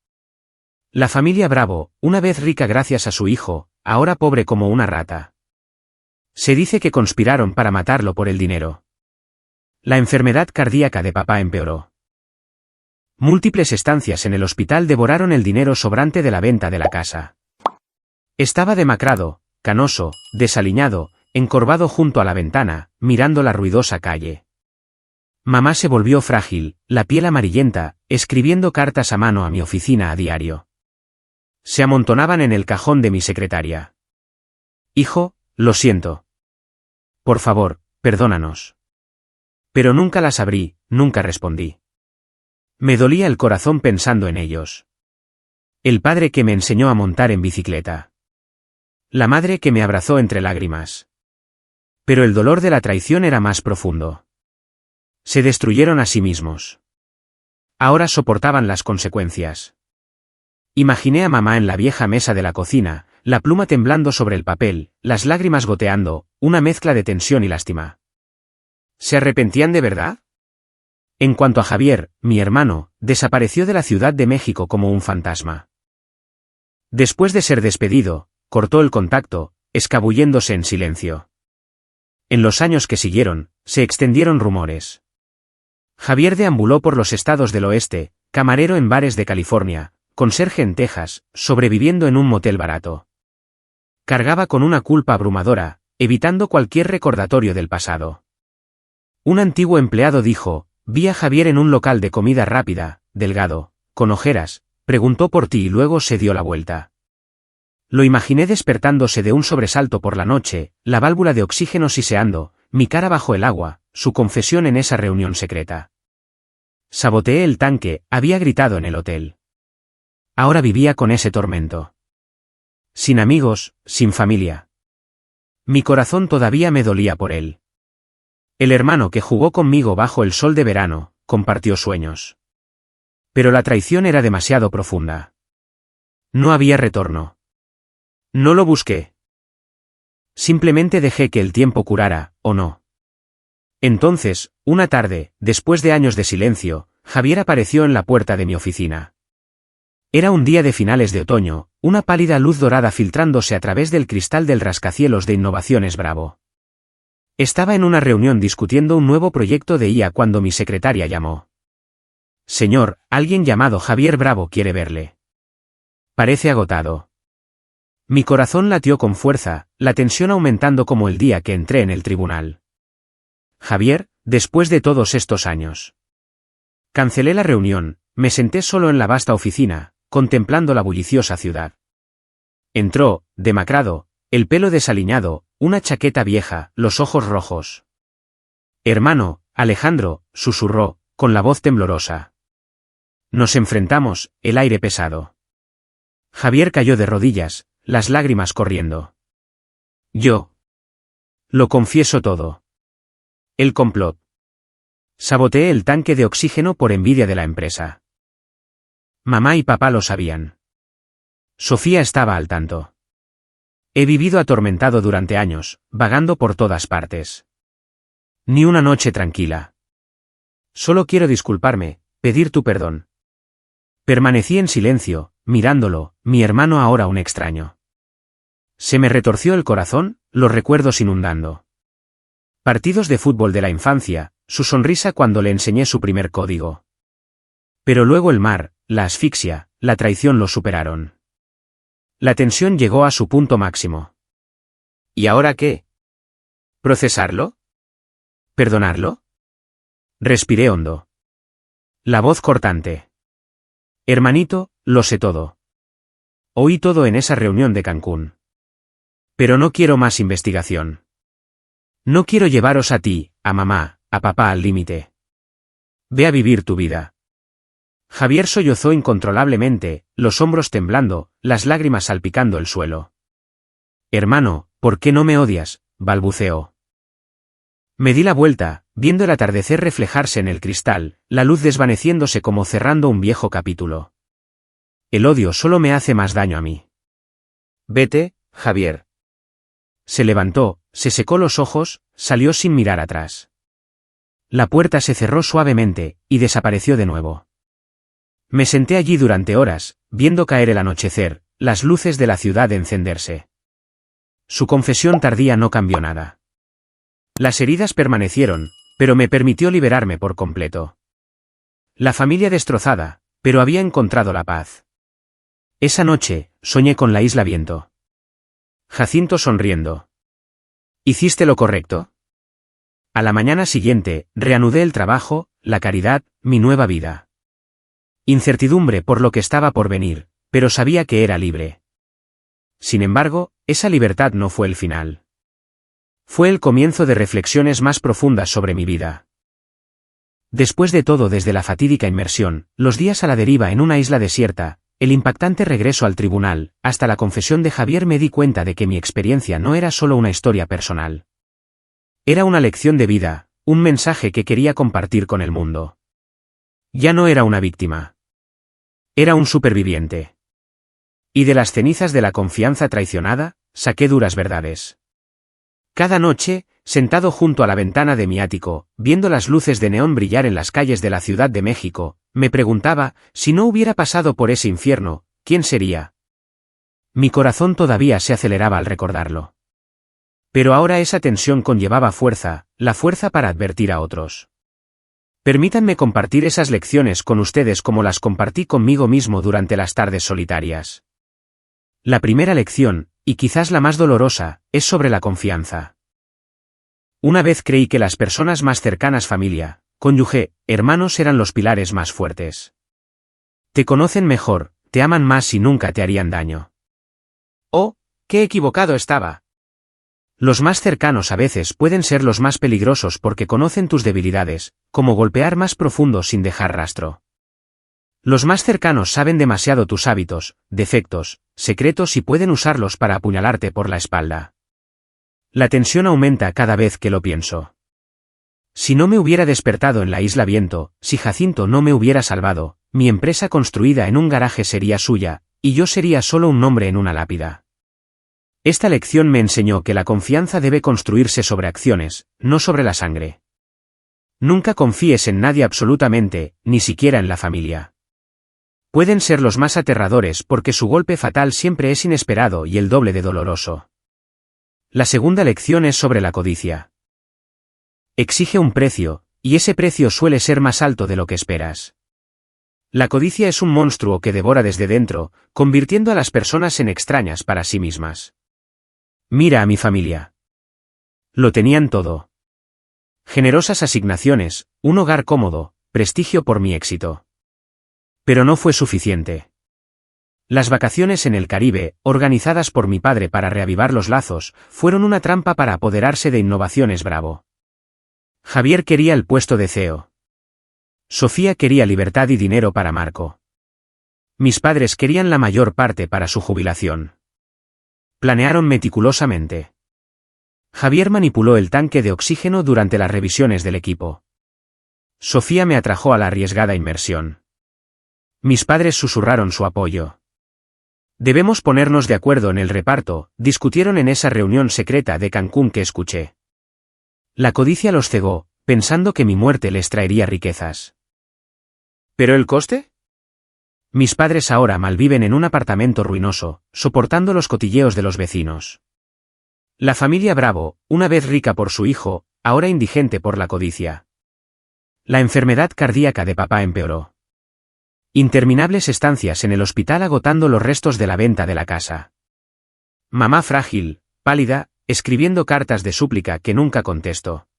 La familia Bravo, una vez rica gracias a su hijo, ahora pobre como una rata. Se dice que conspiraron para matarlo por el dinero. La enfermedad cardíaca de papá empeoró. Múltiples estancias en el hospital devoraron el dinero sobrante de la venta de la casa. Estaba demacrado, canoso, desaliñado, encorvado junto a la ventana, mirando la ruidosa calle. Mamá se volvió frágil, la piel amarillenta, escribiendo cartas a mano a mi oficina a diario. Se amontonaban en el cajón de mi secretaria. Hijo, lo siento. Por favor, perdónanos. Pero nunca las abrí, nunca respondí. Me dolía el corazón pensando en ellos. El padre que me enseñó a montar en bicicleta. La madre que me abrazó entre lágrimas. Pero el dolor de la traición era más profundo. Se destruyeron a sí mismos. Ahora soportaban las consecuencias. Imaginé a mamá en la vieja mesa de la cocina, la pluma temblando sobre el papel, las lágrimas goteando, una mezcla de tensión y lástima. ¿Se arrepentían de verdad? En cuanto a Javier, mi hermano, desapareció de la Ciudad de México como un fantasma. Después de ser despedido, cortó el contacto, escabulléndose en silencio. En los años que siguieron, se extendieron rumores. Javier deambuló por los estados del oeste, camarero en bares de California, conserje en Texas, sobreviviendo en un motel barato. Cargaba con una culpa abrumadora, evitando cualquier recordatorio del pasado. Un antiguo empleado dijo, vi a Javier en un local de comida rápida, delgado, con ojeras, preguntó por ti y luego se dio la vuelta. Lo imaginé despertándose de un sobresalto por la noche, la válvula de oxígeno siseando, mi cara bajo el agua, su confesión en esa reunión secreta. Saboteé el tanque, había gritado en el hotel. ahora vivía con ese tormento. Sin amigos, sin familia. Mi corazón todavía me dolía por él. El hermano que jugó conmigo bajo el sol de verano, compartió sueños. Pero la traición era demasiado profunda. No había retorno. No lo busqué. Simplemente dejé que el tiempo curara, ¿o no? Entonces, una tarde, después de años de silencio, Javier apareció en la puerta de mi oficina. Era un día de finales de otoño, una pálida luz dorada filtrándose a través del cristal del rascacielos de Innovaciones Bravo. Estaba en una reunión discutiendo un nuevo proyecto de IA cuando mi secretaria llamó. Señor, alguien llamado Javier Bravo quiere verle. Parece agotado. Mi corazón latió con fuerza, la tensión aumentando como el día que entré en el tribunal. Javier, después de todos estos años. Cancelé la reunión, me senté solo en la vasta oficina, contemplando la bulliciosa ciudad. Entró, demacrado, el pelo desaliñado, una chaqueta vieja, los ojos rojos. Hermano, Alejandro, susurró, con la voz temblorosa. Nos enfrentamos, el aire pesado. Javier cayó de rodillas, las lágrimas corriendo. Yo. Lo confieso todo. El complot. Saboteé el tanque de oxígeno por envidia de la empresa. Mamá y papá lo sabían. Sofía estaba al tanto. He vivido atormentado durante años, vagando por todas partes. Ni una noche tranquila. Solo quiero disculparme, pedir tu perdón. Permanecí en silencio, mirándolo, mi hermano ahora un extraño. Se me retorció el corazón, los recuerdos inundando. Partidos de fútbol de la infancia, su sonrisa cuando le enseñé su primer código. Pero luego el mar, la asfixia, la traición lo superaron. La tensión llegó a su punto máximo. ¿Y ahora qué? ¿Procesarlo? ¿Perdonarlo? Respiré hondo. La voz cortante. Hermanito, lo sé todo. Oí todo en esa reunión de Cancún. Pero no quiero más investigación. No quiero llevaros a ti, a mamá, a papá al límite. Ve a vivir tu vida. Javier sollozó incontrolablemente, los hombros temblando, las lágrimas salpicando el suelo. Hermano, ¿por qué no me odias?, balbuceó. Me di la vuelta, viendo el atardecer reflejarse en el cristal, la luz desvaneciéndose como cerrando un viejo capítulo. El odio solo me hace más daño a mí. Vete, Javier. Se levantó, se secó los ojos, salió sin mirar atrás. La puerta se cerró suavemente, y desapareció de nuevo. Me senté allí durante horas, viendo caer el anochecer, las luces de la ciudad encenderse. Su confesión tardía no cambió nada. Las heridas permanecieron, pero me permitió liberarme por completo. La familia destrozada, pero había encontrado la paz. Esa noche, soñé con la isla Viento. Jacinto sonriendo. ¿Hiciste lo correcto? A la mañana siguiente, reanudé el trabajo, la caridad, mi nueva vida. Incertidumbre por lo que estaba por venir, pero sabía que era libre. Sin embargo, esa libertad no fue el final. Fue el comienzo de reflexiones más profundas sobre mi vida. Después de todo, desde la fatídica inmersión, los días a la deriva en una isla desierta, el impactante regreso al tribunal, hasta la confesión de Javier, me di cuenta de que mi experiencia no era solo una historia personal. Era una lección de vida, un mensaje que quería compartir con el mundo. Ya no era una víctima. Era un superviviente. Y de las cenizas de la confianza traicionada, saqué duras verdades. Cada noche, sentado junto a la ventana de mi ático, viendo las luces de neón brillar en las calles de la Ciudad de México, me preguntaba, si no hubiera pasado por ese infierno, ¿quién sería? Mi corazón todavía se aceleraba al recordarlo. Pero ahora esa tensión conllevaba fuerza, la fuerza para advertir a otros. Permítanme compartir esas lecciones con ustedes como las compartí conmigo mismo durante las tardes solitarias. La primera lección, y quizás la más dolorosa, es sobre la confianza. Una vez creí que las personas más cercanas, familia, cónyuge, hermanos, eran los pilares más fuertes. Te conocen mejor, te aman más y nunca te harían daño. ¡Oh, qué equivocado estaba! Los más cercanos a veces pueden ser los más peligrosos porque conocen tus debilidades, como golpear más profundo sin dejar rastro. Los más cercanos saben demasiado tus hábitos, defectos, secretos y pueden usarlos para apuñalarte por la espalda. La tensión aumenta cada vez que lo pienso. Si no me hubiera despertado en la Isla Viento, si Jacinto no me hubiera salvado, mi empresa construida en un garaje sería suya, y yo sería solo un nombre en una lápida. Esta lección me enseñó que la confianza debe construirse sobre acciones, no sobre la sangre. Nunca confíes en nadie absolutamente, ni siquiera en la familia. Pueden ser los más aterradores porque su golpe fatal siempre es inesperado y el doble de doloroso. La segunda lección es sobre la codicia. Exige un precio, y ese precio suele ser más alto de lo que esperas. La codicia es un monstruo que devora desde dentro, convirtiendo a las personas en extrañas para sí mismas. Mira a mi familia. Lo tenían todo. Generosas asignaciones, un hogar cómodo, prestigio por mi éxito. Pero no fue suficiente. Las vacaciones en el Caribe, organizadas por mi padre para reavivar los lazos, fueron una trampa para apoderarse de Innovaciones Bravo. Javier quería el puesto de CEO. Sofía quería libertad y dinero para Marco. Mis padres querían la mayor parte para su jubilación. Planearon meticulosamente. Javier manipuló el tanque de oxígeno durante las revisiones del equipo. Sofía me atrajo a la arriesgada inmersión. Mis padres susurraron su apoyo. Debemos ponernos de acuerdo en el reparto, discutieron en esa reunión secreta de Cancún que escuché. La codicia los cegó, pensando que mi muerte les traería riquezas. ¿Pero el coste? Mis padres ahora malviven en un apartamento ruinoso, soportando los cotilleos de los vecinos. La familia Bravo, una vez rica por su hijo, ahora indigente por la codicia. La enfermedad cardíaca de papá empeoró. Interminables estancias en el hospital agotando los restos de la venta de la casa. Mamá frágil, pálida, escribiendo cartas de súplica que nunca contestó.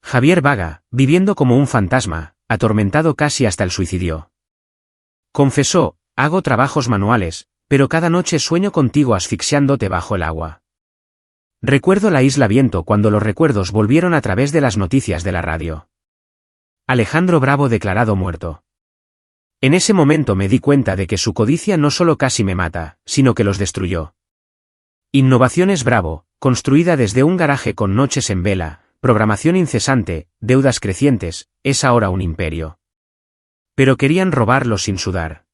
Javier vaga, viviendo como un fantasma, atormentado casi hasta el suicidio. Confesó, hago trabajos manuales, pero cada noche sueño contigo asfixiándote bajo el agua. Recuerdo la Isla Viento cuando los recuerdos volvieron a través de las noticias de la radio. Alejandro Bravo declarado muerto. En ese momento me di cuenta de que su codicia no solo casi me mata, sino que los destruyó. Innovaciones Bravo, construida desde un garaje con noches en vela, programación incesante, deudas crecientes, es ahora un imperio. Pero querían robarlo sin sudar.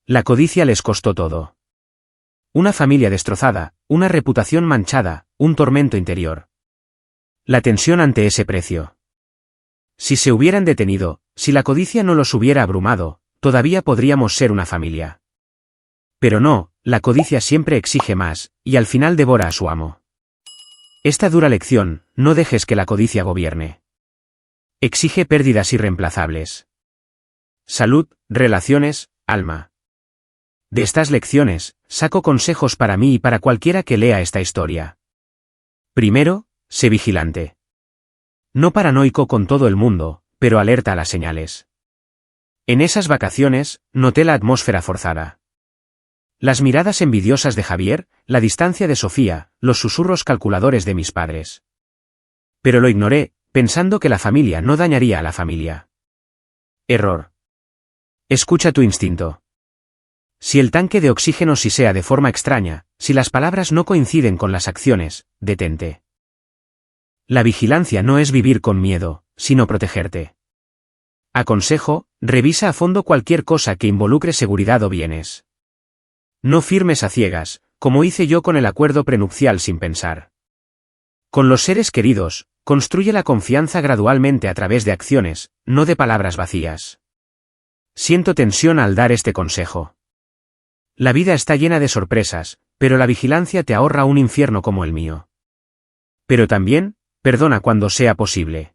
La codicia les costó todo. Una familia destrozada, una reputación manchada, un tormento interior. La tensión ante ese precio. Si se hubieran detenido, si la codicia no los hubiera abrumado, todavía podríamos ser una familia. Pero no, la codicia siempre exige más, y al final devora a su amo. Esta dura lección, no dejes que la codicia gobierne. Exige pérdidas irreemplazables. Salud, relaciones, alma. De estas lecciones, saco consejos para mí y para cualquiera que lea esta historia. Primero, sé vigilante. No paranoico con todo el mundo, pero alerta a las señales. En esas vacaciones, noté la atmósfera forzada. Las miradas envidiosas de Javier, la distancia de Sofía, los susurros calculadores de mis padres. Pero lo ignoré, pensando que la familia no dañaría a la familia. Error. Escucha tu instinto. Si el tanque de oxígeno sisea de forma extraña, si las palabras no coinciden con las acciones, detente. La vigilancia no es vivir con miedo, sino protegerte. Aconsejo, revisa a fondo cualquier cosa que involucre seguridad o bienes. No firmes a ciegas, como hice yo con el acuerdo prenupcial sin pensar. Con los seres queridos, construye la confianza gradualmente a través de acciones, no de palabras vacías. Siento tensión al dar este consejo. La vida está llena de sorpresas, pero la vigilancia te ahorra un infierno como el mío. Pero también, perdona cuando sea posible.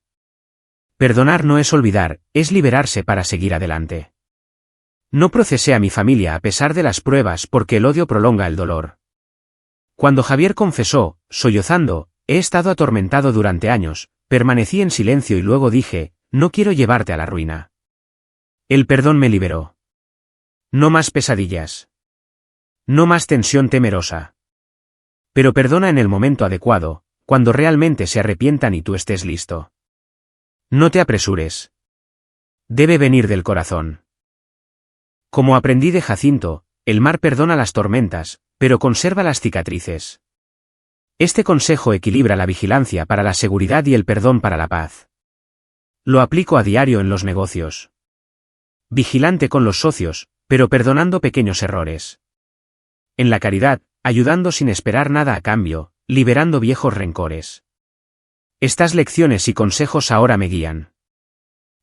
Perdonar no es olvidar, es liberarse para seguir adelante. No procesé a mi familia a pesar de las pruebas porque el odio prolonga el dolor. Cuando Javier confesó, sollozando, he estado atormentado durante años, permanecí en silencio y luego dije, no quiero llevarte a la ruina. El perdón me liberó. No más pesadillas. No más tensión temerosa. Pero perdona en el momento adecuado, cuando realmente se arrepientan y tú estés listo. No te apresures. Debe venir del corazón. Como aprendí de Jacinto, el mar perdona las tormentas, pero conserva las cicatrices. Este consejo equilibra la vigilancia para la seguridad y el perdón para la paz. Lo aplico a diario en los negocios. Vigilante con los socios, pero perdonando pequeños errores. En la caridad, ayudando sin esperar nada a cambio, liberando viejos rencores. Estas lecciones y consejos ahora me guían.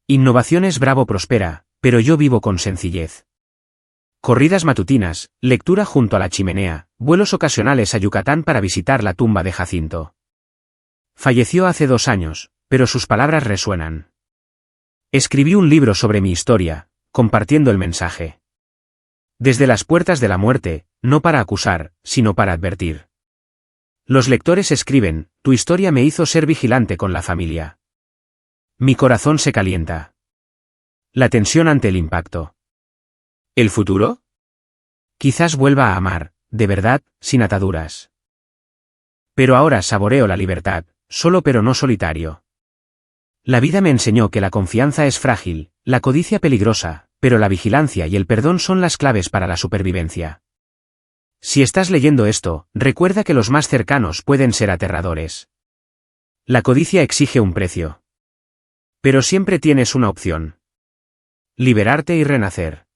Innovaciones Bravo prospera, pero yo vivo con sencillez. Corridas matutinas, lectura junto a la chimenea, vuelos ocasionales a Yucatán para visitar la tumba de Jacinto. Falleció hace 2 años, pero sus palabras resuenan. Escribí un libro sobre mi historia, compartiendo el mensaje. Desde las puertas de la muerte, no para acusar, sino para advertir. Los lectores escriben, tu historia me hizo ser vigilante con la familia. Mi corazón se calienta. La tensión ante el impacto. ¿El futuro? Quizás vuelva a amar, de verdad, sin ataduras. Pero ahora saboreo la libertad, solo pero no solitario. La vida me enseñó que la confianza es frágil, la codicia peligrosa, pero la vigilancia y el perdón son las claves para la supervivencia. Si estás leyendo esto, recuerda que los más cercanos pueden ser aterradores. La codicia exige un precio. Pero siempre tienes una opción. Liberarte y renacer.